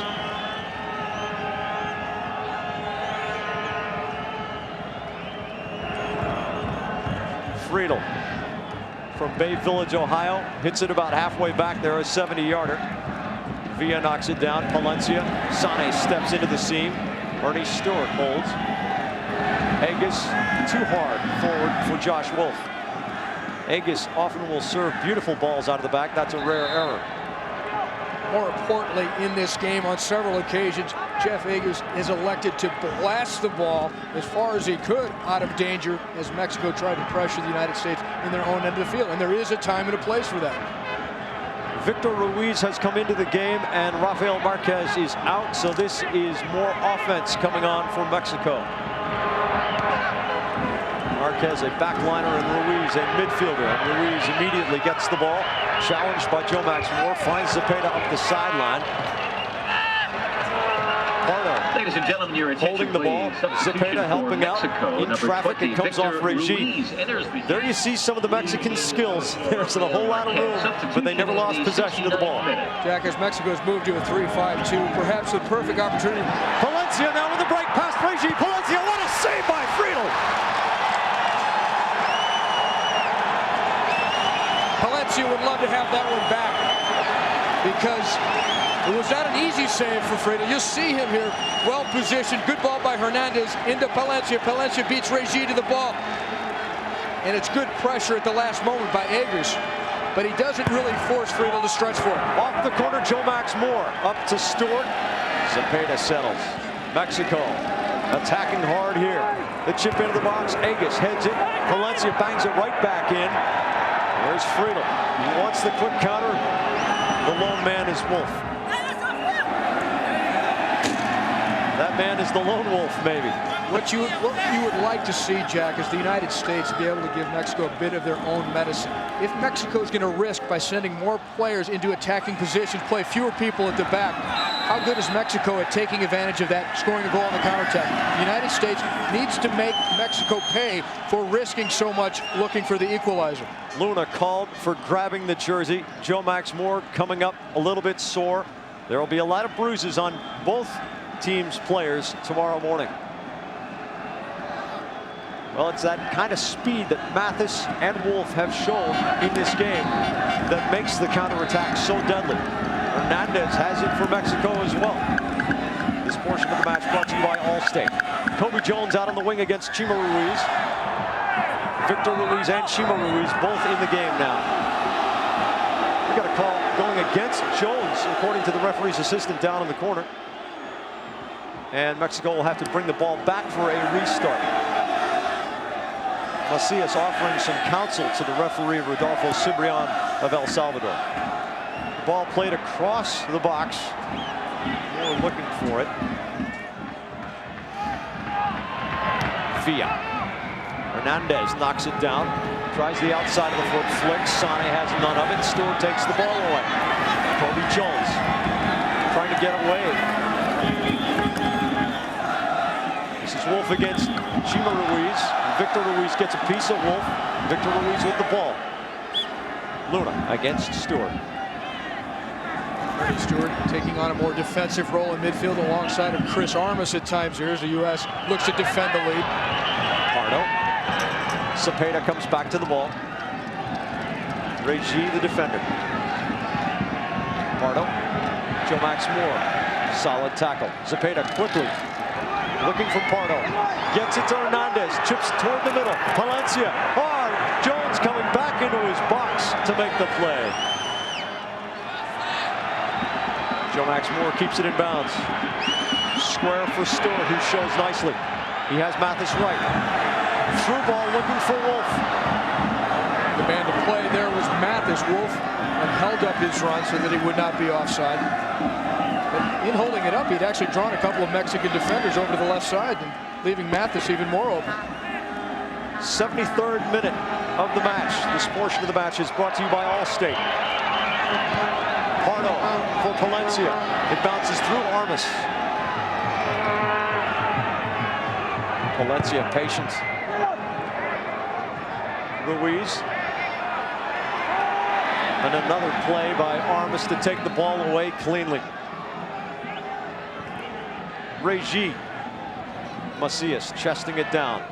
[SPEAKER 1] Friedel from Bay Village, Ohio, hits it about halfway back there, a 70-yarder. Villa knocks it down. Palencia. SANNEH steps into the seam. Earnie Stewart holds. Agus too hard forward for Josh Wolff. Agus often will serve beautiful balls out of the back. That's a rare error.
[SPEAKER 2] More importantly, in this game, on several occasions, Jeff Agus has elected to blast the ball as far as he could out of danger as Mexico tried to pressure the United States in their own end of the field. And there is a time and a place for that.
[SPEAKER 1] Victor Ruiz has come into the game and Rafael Marquez is out, so this is more offense coming on for Mexico. Marquez a backliner and Ruiz a midfielder. And Ruiz immediately gets the ball. Challenged by Joe Max Moore. Finds Zepeda up the sideline. Pardo,
[SPEAKER 7] ladies and gentlemen, your attention,
[SPEAKER 1] holding the ball. Zepeda helping out in traffic. It comes off Regis. There you see some of the Mexican skills. There's a whole lot of room, but they never lost possession of the ball.
[SPEAKER 2] Jack, as Mexico has moved to a 3-5-2, perhaps the perfect opportunity.
[SPEAKER 1] Palencia now with the break past Regis. Palencia, what a save by Friedel!
[SPEAKER 2] Palencia would love to have that one back because it was not an easy save for Friedel. You'll see him here, well positioned. Good ball by Hernandez into Palencia. Palencia beats Regis to the ball. and it's good pressure at the last moment by Agres. But he doesn't really force Friedel to stretch for it.
[SPEAKER 1] Off the corner, Joe Max Moore. Up to Stewart. Cepeda settles. Mexico attacking hard here. The chip into the box. Agres heads it. Valencia bangs it right back in. There's Friedel. He wants the quick counter. The lone man is Wolff. That man is the lone wolf, maybe.
[SPEAKER 2] What you would like to see, Jack, is the United States be able to give Mexico a bit of their own medicine. If Mexico is going to risk by sending more players into attacking positions, play fewer people at the back, how good is Mexico at taking advantage of that, scoring a goal on the counterattack? The United States needs to make Mexico pay for risking so much looking for the equalizer.
[SPEAKER 1] Luna called for grabbing the jersey. Joe Max Moore coming up a little bit sore. There will be a lot of bruises on both teams' players tomorrow morning. Well, it's that kind of speed that Mathis and Wolff have shown in this game that makes the counterattack so deadly. Hernandez has it for Mexico as well. This portion of the match brought to you by Allstate. Kobe Jones out on the wing against Chima Ruiz. Victor Ruiz and Chima Ruiz both in the game now. We got a call going against Jones, according to the referee's assistant down in the corner. And Mexico will have to bring the ball back for a restart. Macias offering some counsel to the referee, Rodolfo Cibrian of El Salvador. The ball played across the box. Moore looking for it. Villa. Hernandez knocks it down. Tries the outside of the foot flick. SANNEH has none of it. Stewart takes the ball away. Kobe Jones trying to get away. This is Wolff against Chima Ruiz. Victor Ruiz gets a piece of Wolff. Victor Ruiz with the ball. Luna against Stewart.
[SPEAKER 2] Earnie Stewart taking on a more defensive role in midfield alongside of Chris Armas at times. Here's the U.S. looks to defend the lead.
[SPEAKER 1] Pardo. Cepeda comes back to the ball. Reyna, the defender. Pardo. Joe Max Moore. Solid tackle. Cepeda quickly looking for Pardo. Gets it to Hernandez. Chips toward the middle. Valencia. Hard. Jones coming back into his box to make the play. Joe Max Moore keeps it in bounds. Square for Stewart, who shows nicely. He has Mathis right. Through ball looking for Wolff.
[SPEAKER 2] The man to play there was Mathis. Wolff and held up his run so that he would not be offside. But in holding it up, he'd actually drawn a couple of Mexican defenders over to the left side, and leaving Mathis even more open.
[SPEAKER 1] 73rd minute of the match. This portion of the match is brought to you by Allstate. Pardo for Valencia. It bounces through Armas. Valencia patient. Ruiz. And another play by Armas to take the ball away cleanly. Reyna. Macias chesting it down.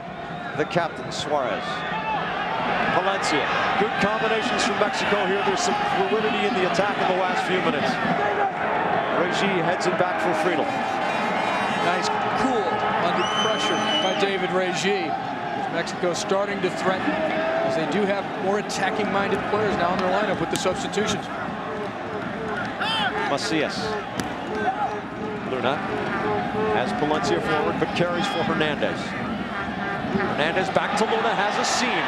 [SPEAKER 1] The captain, Suarez. Valencia. Good combinations from Mexico here. There's some fluidity in the attack in the last few minutes. Reyna heads it back for Friedel.
[SPEAKER 2] Nice cool under pressure by David Reyna. Mexico starting to threaten, as they do have more attacking-minded players now in their lineup with the substitutions.
[SPEAKER 1] Macias. Luna has Valencia forward, but carries for Hernandez. Hernandez back to Luna, has a seam.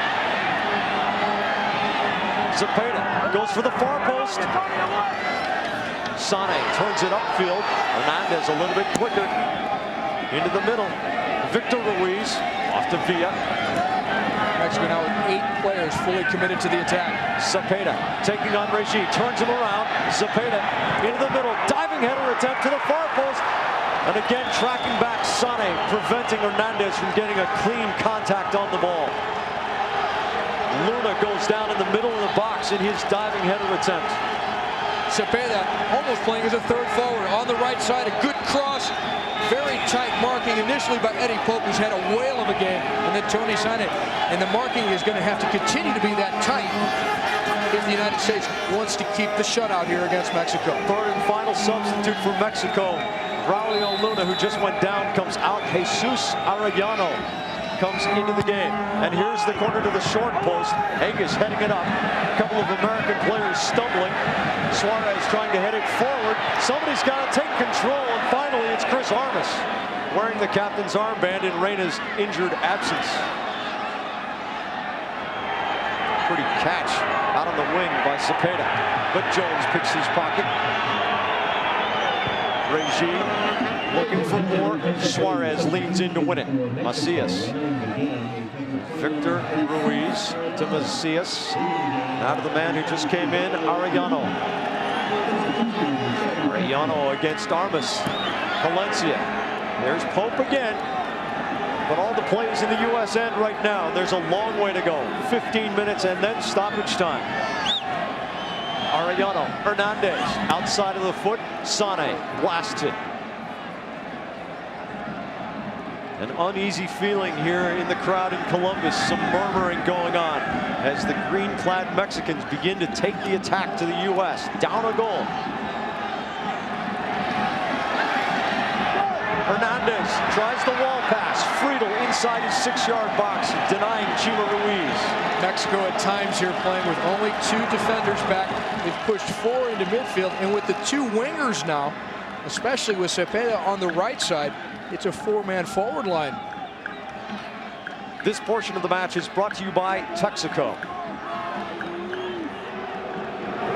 [SPEAKER 1] Cepeda goes for the far post. SANNEH turns it upfield. Hernandez a little bit quicker. Into the middle. Victor Ruiz off to Villa.
[SPEAKER 2] Mexico now with 8 players fully committed to the attack.
[SPEAKER 1] Cepeda taking on Reyna, turns him around. Cepeda into the middle, diving header attempt to the far post. And again, tracking back SANNEH, preventing Hernandez from getting a clean contact on the ball. Luna goes down in the middle of the box in his diving header attempt.
[SPEAKER 2] Cepeda almost playing as a third forward on the right side. A good cross. Very tight marking initially by Eddie Pope, who's had a whale of a game, and then Tony SANNEH. And the marking is going to have to continue to be that tight if the United States wants to keep the shutout here against Mexico.
[SPEAKER 1] Third and final substitute for Mexico. Braulio Luna, who just went down, comes out. Jesus Arellano comes into the game. And here's the corner to the short post. Agus heading it up. A couple of American players stumbling. Suarez trying to head it forward. Somebody's got to take control, and finally it's Chris Armas wearing the captain's armband in Reyna's injured absence. Pretty catch out on the wing by Cepeda, but Jones picks his pocket. Regime looking for more. Suarez leans in to win it. Macias. Victor Ruiz to Macias. Now to the man who just came in, Arellano. Arellano against Armas. Palencia. There's Pope again. But all the plays in the U.S. end right now. There's a long way to go. 15 minutes and then stoppage time. Arellano, Hernandez, outside of the foot. SANNEH blasts it. An uneasy feeling here in the crowd in Columbus. Some murmuring going on as the green-clad Mexicans begin to take the attack to the U.S. Down a goal. Hernandez tries the wall pass. Friedel inside his 6-yard box, denying Chima Ruiz.
[SPEAKER 2] Mexico at times here playing with only 2 defenders back. They've pushed 4 into midfield, and with the 2 wingers now, especially with Cepeda on the right side, it's a 4-man forward line.
[SPEAKER 1] This portion of the match is brought to you by Texaco.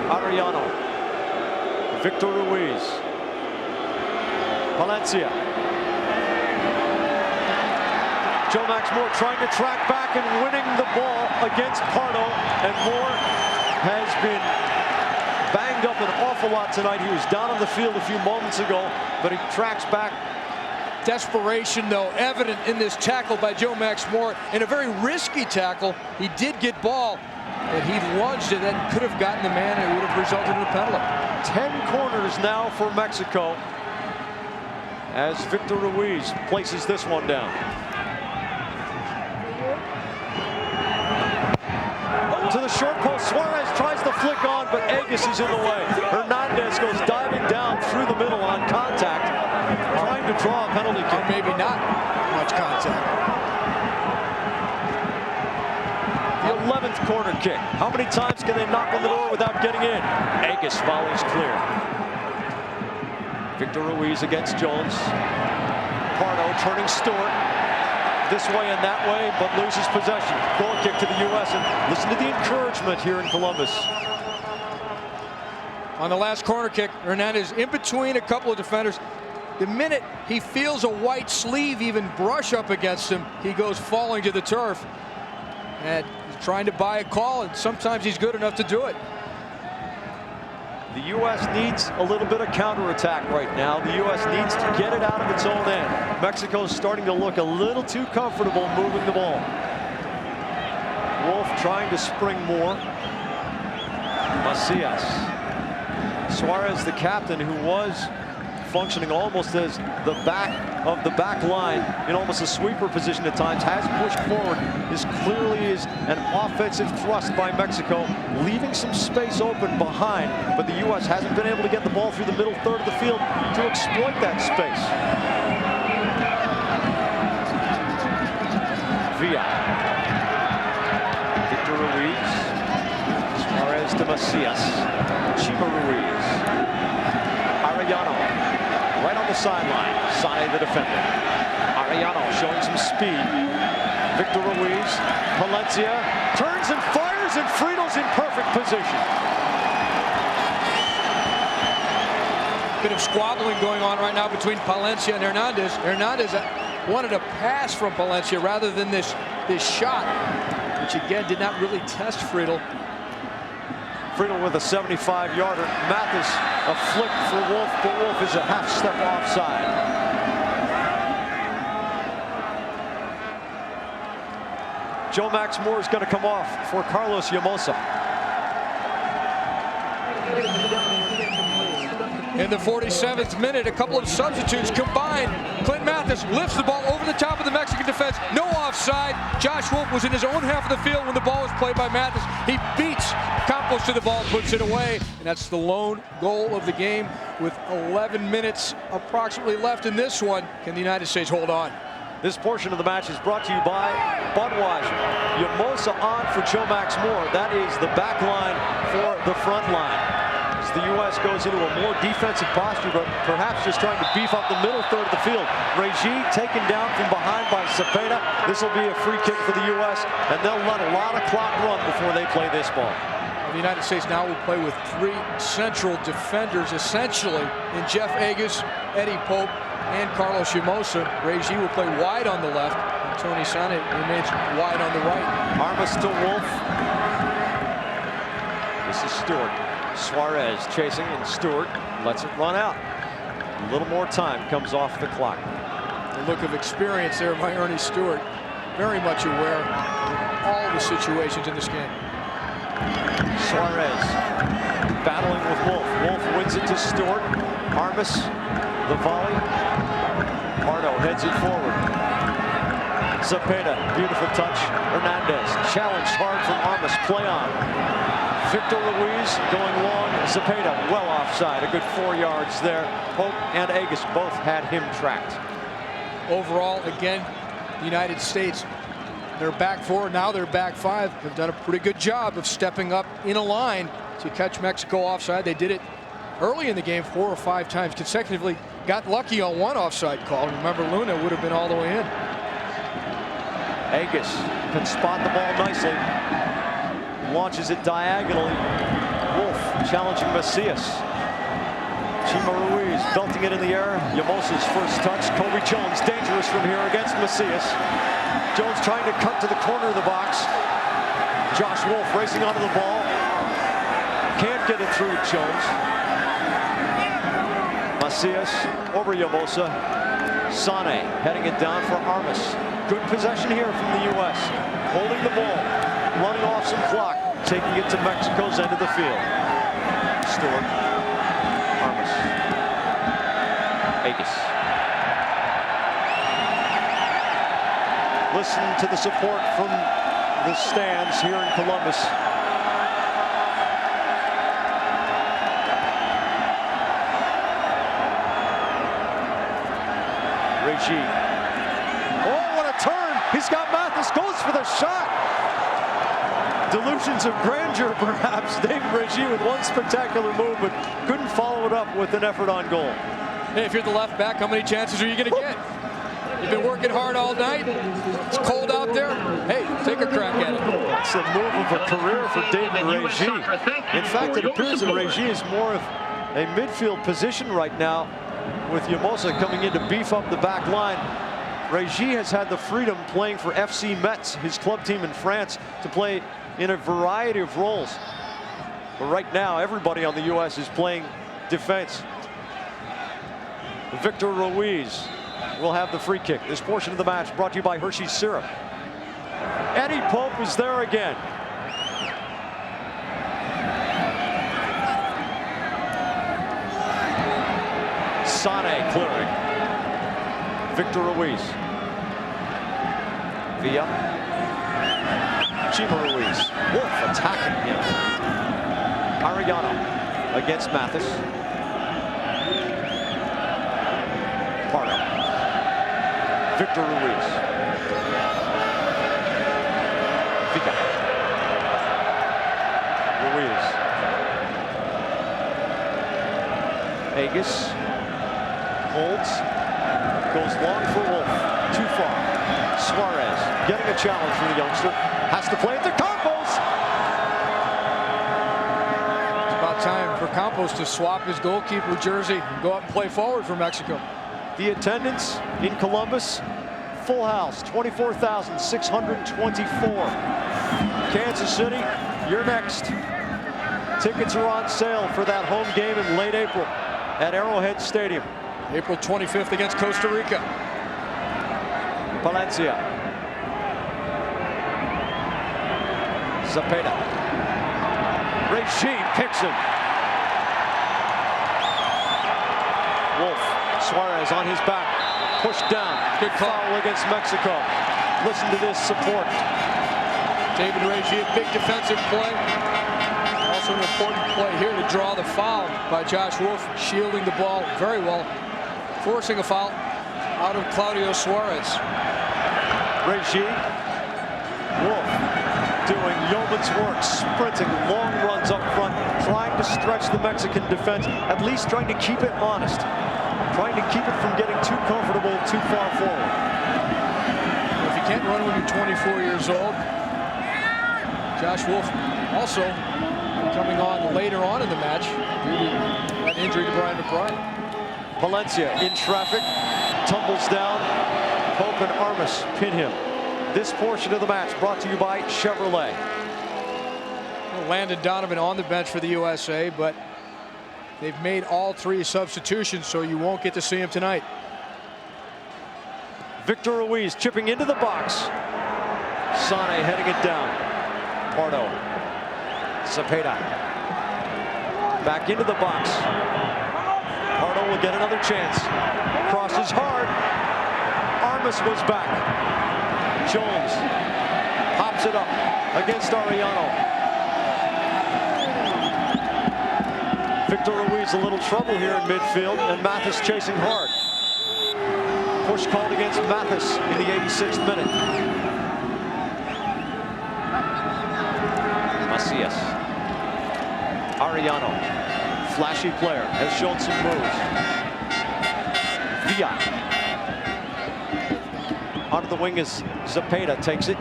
[SPEAKER 1] Arellano. Victor Ruiz. Palencia. Joe Max Moore trying to track back and winning the ball against Pardo, and Moore has been banged up an awful lot tonight. He was down on the field a few moments ago, but he tracks back.
[SPEAKER 2] Desperation, though, evident in this tackle by Joe Max Moore, and a very risky tackle. He did get ball, but he lunged it. That could have gotten the man, and it would have resulted in a penalty.
[SPEAKER 1] 10 corners now for Mexico as Victor Ruiz places this one down. To the short post, Suarez tries to flick on, but Agus is in the way. Hernandez goes diving down through the middle on contact, trying to draw a penalty kick.
[SPEAKER 2] Or maybe not much contact.
[SPEAKER 1] The 11th corner kick. How many times can they knock on the door without getting in? Agus volleys clear. Victor Ruiz against Jones. Pardo turning Stewart this way and that way, but loses possession. Goal kick to the U.S. and listen to the encouragement here in Columbus.
[SPEAKER 2] On the last corner kick, Hernandez in between a couple of defenders. The minute he feels a white sleeve even brush up against him, he goes falling to the turf. And he's trying to buy a call, and sometimes he's good enough to do it.
[SPEAKER 1] The U.S. needs a little bit of counterattack right now. The U.S. needs to get it out of its own end. Mexico's starting to look a little too comfortable moving the ball. Wolff trying to spring more. Macias. Suarez, the captain, who was functioning almost as the back of the back line in almost a sweeper position at times, has pushed forward. This clearly is an offensive thrust by Mexico, leaving some space open behind, but the U.S. hasn't been able to get the ball through the middle third of the field to exploit that space. Villa. Victor Ruiz. Suarez to Macias. Chima Ruiz. Arellano. Right on the sideline. SANNEH the defender. Arellano showing some speed. Victor Ruiz. Palencia turns and fires, and Friedel's in perfect position.
[SPEAKER 2] Bit of squabbling going on right now between Palencia and Hernandez. Hernandez wanted a pass from Palencia rather than this shot, which again did not really test Friedel.
[SPEAKER 1] Friedel with a 75-yarder. Mathis, a flick for Wolff, but Wolff is a half step offside. Joe Max Moore is going to come off for Carlos Llamosa.
[SPEAKER 2] In the 47th minute, a couple of substitutes combined. Clint Mathis lifts the ball over the top of the Mexican defense. No offside. Josh Wolff was in his own half of the field when the ball was played by Mathis. He beats Campos to the ball, puts it away, and that's the lone goal of the game with 11 minutes approximately left in this one. Can the United States hold on?
[SPEAKER 1] This portion of the match is brought to you by Budweiser. Yamosa on for Joe Max Moore. That is the back line for the front line. As the U.S. goes into a more defensive posture, but perhaps just trying to beef up the middle third of the field. Reyna taken down from behind by Cepeda. This will be a free kick for the U.S., and they'll let a lot of clock run before they play this ball.
[SPEAKER 2] The United States now will play with 3 central defenders, essentially, in Jeff Agus, Eddie Pope, and Carlos Yamosa. Reyna will play wide on the left, and Tony SANNEH remains wide on the right.
[SPEAKER 1] Armas to Wolff. This is Stewart. Suarez chasing, and Stewart lets it run out. A little more time comes off the clock.
[SPEAKER 2] The look of experience there by Earnie Stewart. Very much aware of all the situations in this game.
[SPEAKER 1] Suarez battling with Wolff. Wolff wins it to Stewart. Armas, the volley. Pardo heads it forward. Cepeda, beautiful touch. Hernandez, challenged hard from Armas. Play on. Victor Ruiz going long. Cepeda well offside. A good 4 yards there. Pope and Agus both had him tracked.
[SPEAKER 2] Overall, again, the United States, they're back 4, now they're back 5. They've done a pretty good job of stepping up in a line to catch Mexico offside. They did it early in the game 4 or 5 times consecutively. Got lucky on one offside call. Remember, Luna would have been all the way in.
[SPEAKER 1] Agus can spot the ball nicely. Launches it diagonally. Wolff challenging Macias. Chima Ruiz belting it in the air. Yamosa's first touch. Kobe Jones dangerous from here against Macias. Jones trying to cut to the corner of the box. Josh Wolff racing onto the ball. Can't get it through Jones. Macias over Yamosa. SANNEH heading it down for Armas. Good possession here from the U.S. Holding the ball. Running off some clock. Taking it to Mexico's end of the field. Stewart. Armas. Agus. Listen to the support from the stands here in Columbus. Reyna. Oh, what a turn! He's got Mathis, goes for the shot. Delusions of grandeur, perhaps. David Reyna with one spectacular move, but couldn't follow it up with an effort on goal.
[SPEAKER 2] Hey, if you're the left back, how many chances are you going to get? You've been working hard all night. It's cold out there. Hey, take a crack at it.
[SPEAKER 1] It's the move of a career for David Reyna. In fact, it appears that Reyna is more of a midfield position right now, with Yamosa coming in to beef up the back line. Reyna has had the freedom playing for FC Metz, his club team in France, to play in a variety of roles. But right now, everybody on the U.S. is playing defense. Victor Ruiz will have the free kick. This portion of the match brought to you by Hershey's Syrup. Eddie Pope is there again. SANNEH clearing. Victor Ruiz. Villa. Chima Ruiz. Wolff attacking him. Arellano against Mathis. Pardo. Victor Ruiz. Villa. Ruiz. Agus. Holds. Goes long for Wolff. Too far. Suarez getting a challenge from the youngster. Has to play it to Campos.
[SPEAKER 2] It's about time for Campos to swap his goalkeeper jersey and go up and play forward for Mexico.
[SPEAKER 1] The attendance in Columbus, full house, 24,624. Kansas City, you're next. Tickets are on sale for that home game in late April at Arrowhead Stadium.
[SPEAKER 2] April 25th against Costa Rica.
[SPEAKER 1] Palencia. Cepeda. Reyna picks him. Wolff. Suarez on his back. Pushed down. Good foul against Mexico. Listen to this support.
[SPEAKER 2] David Reyna, big defensive play. Also an important play here to draw the foul by Josh Wolff, shielding the ball very well, forcing a foul out of Claudio Suarez.
[SPEAKER 1] Reyna. Wolff doing yeoman's work, sprinting long runs up front, trying to stretch the Mexican defense, at least trying to keep it honest, trying to keep it from getting too comfortable too far forward.
[SPEAKER 2] If you can't run when you're 24 years old, Josh Wolff also coming on later on in the match due to that injury to Brian McBride.
[SPEAKER 1] Palencia in traffic, tumbles down. Pope and Armas pin him. This portion of the match brought to you by Chevrolet.
[SPEAKER 2] Landon Donovan on the bench for the USA, but they've made all 3 substitutions, so you won't get to see him tonight.
[SPEAKER 1] Victor Ruiz chipping into the box. SANNEH heading it down. Pardo. Cepeda. Back into the box. Pardo will get another chance. Crosses hard. Armas was back. Jones pops it up against Arellano. Victor Ruiz a little trouble here in midfield, and Mathis chasing hard. Push called against Mathis in the 86th minute. Macias. Arellano, flashy player, has shown some moves. Villa. Onto the wing is Cepeda, takes it,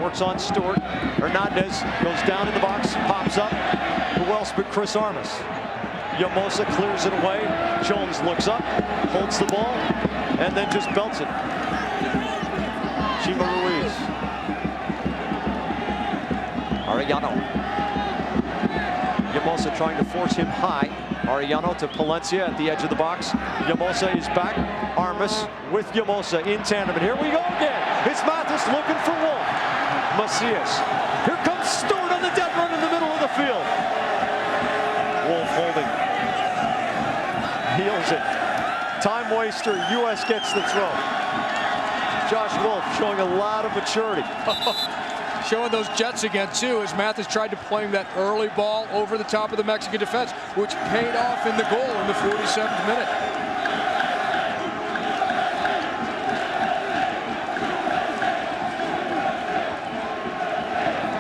[SPEAKER 1] works on Stewart. Hernandez goes down in the box, pops up. Who else but Chris Armas? Llamosa clears it away. Jones looks up, holds the ball, and then just belts it. Chima Ruiz. Arellano. Llamosa trying to force him high. Arellano to Palencia at the edge of the box. Llamosa is back. Armas with Llamosa in tandem. And here we go again. It's Mathis looking for Wolff. Macias. Here comes Stewart on the dead run in the middle of the field. Wolff holding. Heals it. Time waster. U.S. gets the throw. Josh Wolff showing a lot of maturity.
[SPEAKER 2] Showing those jets again, too, as Mathis tried to play that early ball over the top of the Mexican defense, which paid off in the goal in the 47th minute.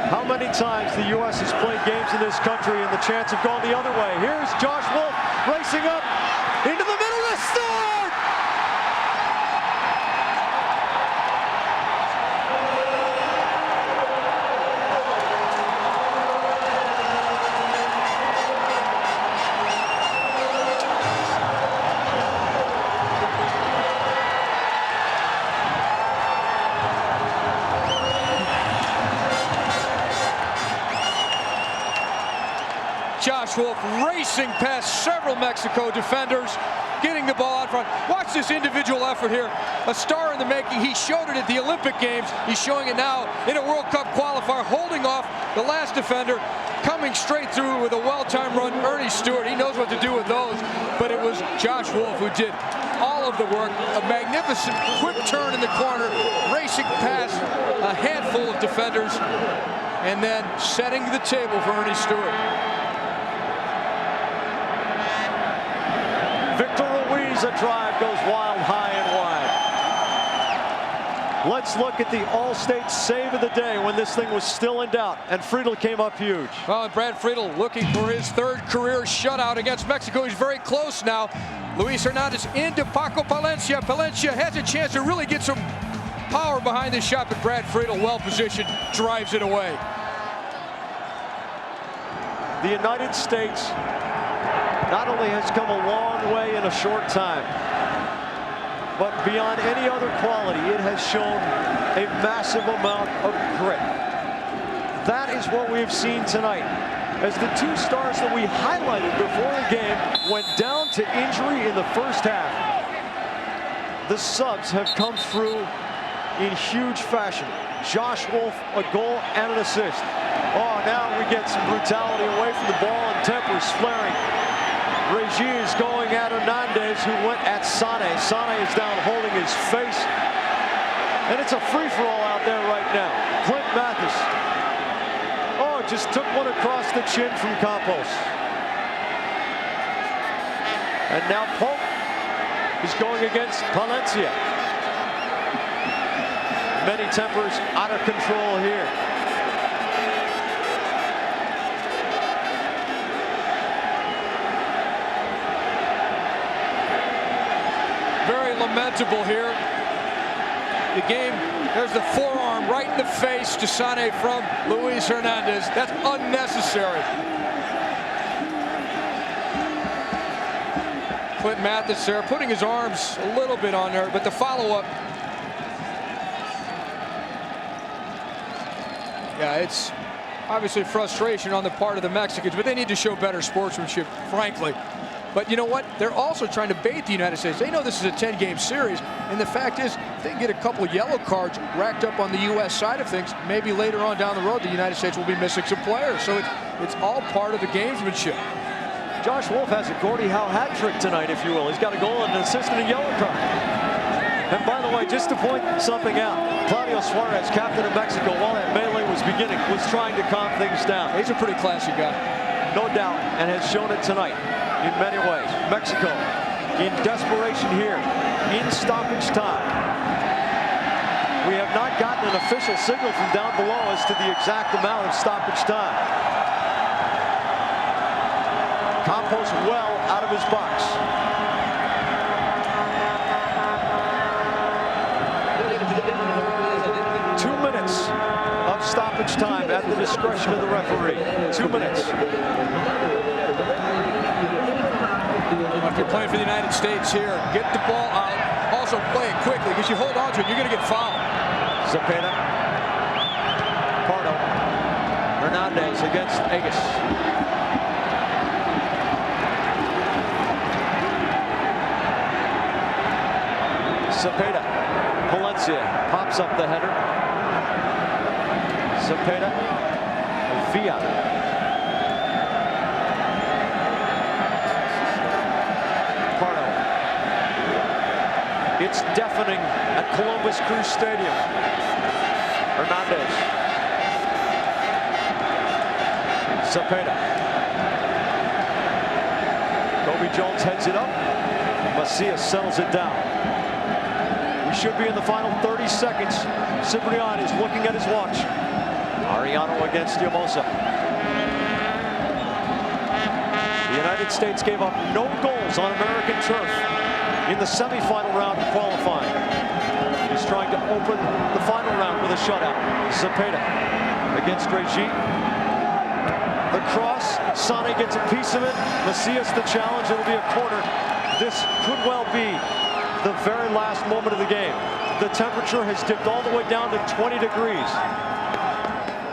[SPEAKER 1] How many times the U.S. has played games in this country and the chance of going the other way? Here's Josh Wolff racing up into the middle of the Stewart!
[SPEAKER 2] Josh Wolff racing past several Mexico defenders, getting the ball out front. Watch this individual effort here. A star in the making. He showed it at the Olympic Games. He's showing it now in a World Cup qualifier, holding off the last defender, coming straight through with a well-timed run. Earnie Stewart, he knows what to do with those, but it was Josh Wolff who did all of the work. A magnificent quick turn in the corner, racing past a handful of defenders, and then setting the table for Earnie Stewart.
[SPEAKER 1] Victor Ruiz, a drive, goes wild, high and wide. Let's look at the All-State save of the day when this thing was still in doubt, and Friedel came up huge.
[SPEAKER 2] Well, Brad Friedel looking for his 3rd career shutout against Mexico. He's very close now. Luis Hernandez into Paco Palencia. Palencia has a chance to really get some power behind this shot, but Brad Friedel, well positioned, drives it away.
[SPEAKER 1] The United States not only has come a long way in a short time, but beyond any other quality, it has shown a massive amount of grit. That is what we have seen tonight, as the 2 stars that we highlighted before the game went down to injury in the first half. The subs have come through in huge fashion. Josh Wolff, a goal and an assist. Oh, now we get some brutality away from the ball and tempers flaring. Reyna is going at Hernandez, who went at SANNEH. SANNEH is down holding his face. And it's a free-for-all out there right now. Clint Mathis. Oh, just took one across the chin from Campos. And now Pope is going against Palencia. Many tempers out of control here.
[SPEAKER 2] Very lamentable here. The game, there's the forearm right in the face to SANNEH from Luis Hernandez. That's unnecessary. Clint Mathis there, putting his arms a little bit on there, but the follow-up. Yeah, it's obviously frustration on the part of the Mexicans, but they need to show better sportsmanship, frankly. But you know what? They're also trying to bait the United States. They know this is a 10-game series, and the fact is, if they can get a couple of yellow cards racked up on the U.S. side of things, maybe later on down the road, the United States will be missing some players. So it's all part of the gamesmanship.
[SPEAKER 1] Josh Wolff has a Gordie Howe hat trick tonight, if you will. He's got a goal and an assist and a yellow card. And by the way, just to point something out, Claudio Suarez, captain of Mexico, while that melee was beginning, was trying to calm things down.
[SPEAKER 2] He's a pretty classy guy.
[SPEAKER 1] No doubt, and has shown it tonight in many ways. Mexico in desperation here, in stoppage time. We have not gotten an official signal from down below as to the exact amount of stoppage time. Campos well out of his box. Of stoppage time at the discretion of the referee. 2 minutes.
[SPEAKER 2] If you're playing for the United States here, get the ball out. Also play it quickly, because you hold on to it, you're going to get fouled.
[SPEAKER 1] Zepeda. Pardo. Hernandez against Agus. Zepeda. Palencia pops up the header. Zepeda, Villa. Pardo. It's deafening at Columbus Crew Stadium. Hernandez. Zepeda. Kobe Jones heads it up. Macias settles it down. We should be in the final 30 seconds. Ciprian is looking at his watch. Ariano against Llamosa. The United States gave up no goals on American turf in the semifinal round of qualifying. He's trying to open the final round with a shutout. Zepeda against Regis. The cross, SANNEH gets a piece of it. Macias the challenge, it'll be a corner. This could well be the very last moment of the game. The temperature has dipped all the way down to 20 degrees.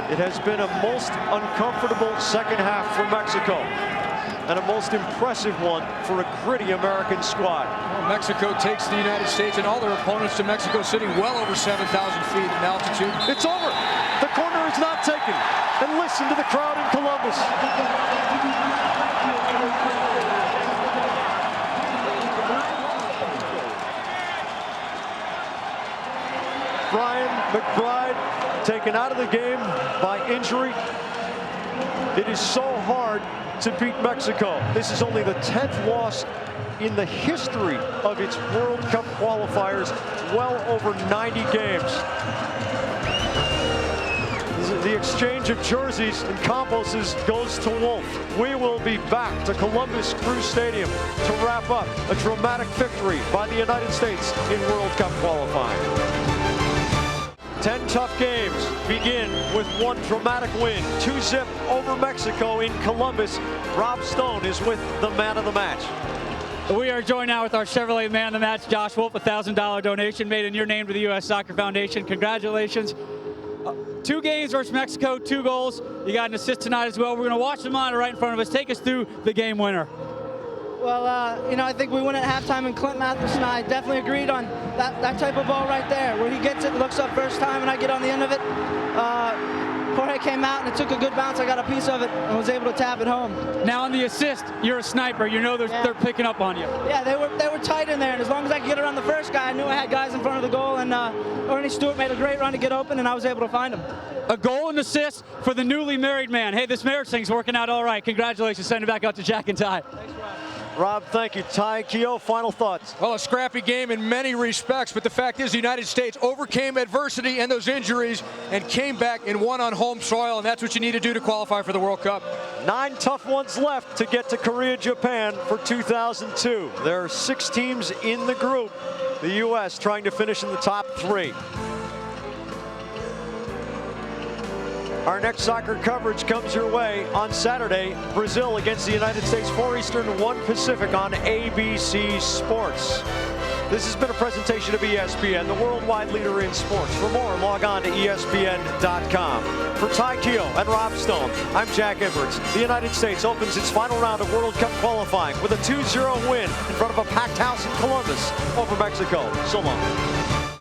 [SPEAKER 1] It has been a most uncomfortable second half for Mexico, and a most impressive one for a gritty American squad.
[SPEAKER 2] Well, Mexico takes the United States and all their opponents to Mexico City, well over 7,000 feet in altitude.
[SPEAKER 1] It's over. The corner is not taken. And listen to the crowd in Columbus. Brian McBride taken out of the game by injury. It is so hard to beat Mexico. This is only the 10th loss in the history of its World Cup qualifiers, well over 90 games. The exchange of jerseys and Campos's goes to Wolff. We will be back to Columbus Crew Stadium to wrap up a dramatic victory by the United States in World Cup qualifying. 10 tough games begin with one dramatic win. 2-0 over Mexico in Columbus. Rob Stone is with the man of the match.
[SPEAKER 6] We are joined now with our Chevrolet man of the match, Josh Wolff, a $1,000 donation made in your name to the U.S. Soccer Foundation. Congratulations. 2 games versus Mexico, 2 goals. You got an assist tonight as well. We're going to watch the monitor right in front of us. Take us through the game winner.
[SPEAKER 7] Well, you know, I think we went at halftime, and Clint Mathis and I definitely agreed on that type of ball right there, where he gets it, looks up first time, and I get on the end of it. Jorge came out, and it took a good bounce. I got a piece of it and was able to tap it home.
[SPEAKER 6] Now on the assist, you're a sniper. You know they're picking up on you.
[SPEAKER 7] Yeah, they were tight in there, and as long as I could get around the first guy, I knew I had guys in front of the goal, and Earnie Stewart made a great run to get open, and I was able to find him.
[SPEAKER 6] A goal and assist for the newly married man. Hey, this marriage thing's working out all right. Congratulations. Send it back out to Jack and Ty.
[SPEAKER 7] Thanks, Rob.
[SPEAKER 1] Rob, thank you. Ty Keogh, final thoughts.
[SPEAKER 2] Well, a scrappy game in many respects, but the fact is the United States overcame adversity and those injuries and came back and won on home soil, and that's what you need to do to qualify for the World Cup.
[SPEAKER 1] 9 tough ones left to get to Korea, Japan for 2002. There are 6 teams in the group. The U.S. trying to finish in the top 3. Our next soccer coverage comes your way on Saturday. Brazil against the United States, 4 Eastern, 1 Pacific on ABC Sports. This has been a presentation of ESPN, the worldwide leader in sports. For more, log on to ESPN.com. For Ty Keogh and Rob Stone, I'm Jack Edwards. The United States opens its final round of World Cup qualifying with a 2-0 win in front of a packed house in Columbus over Mexico. So long.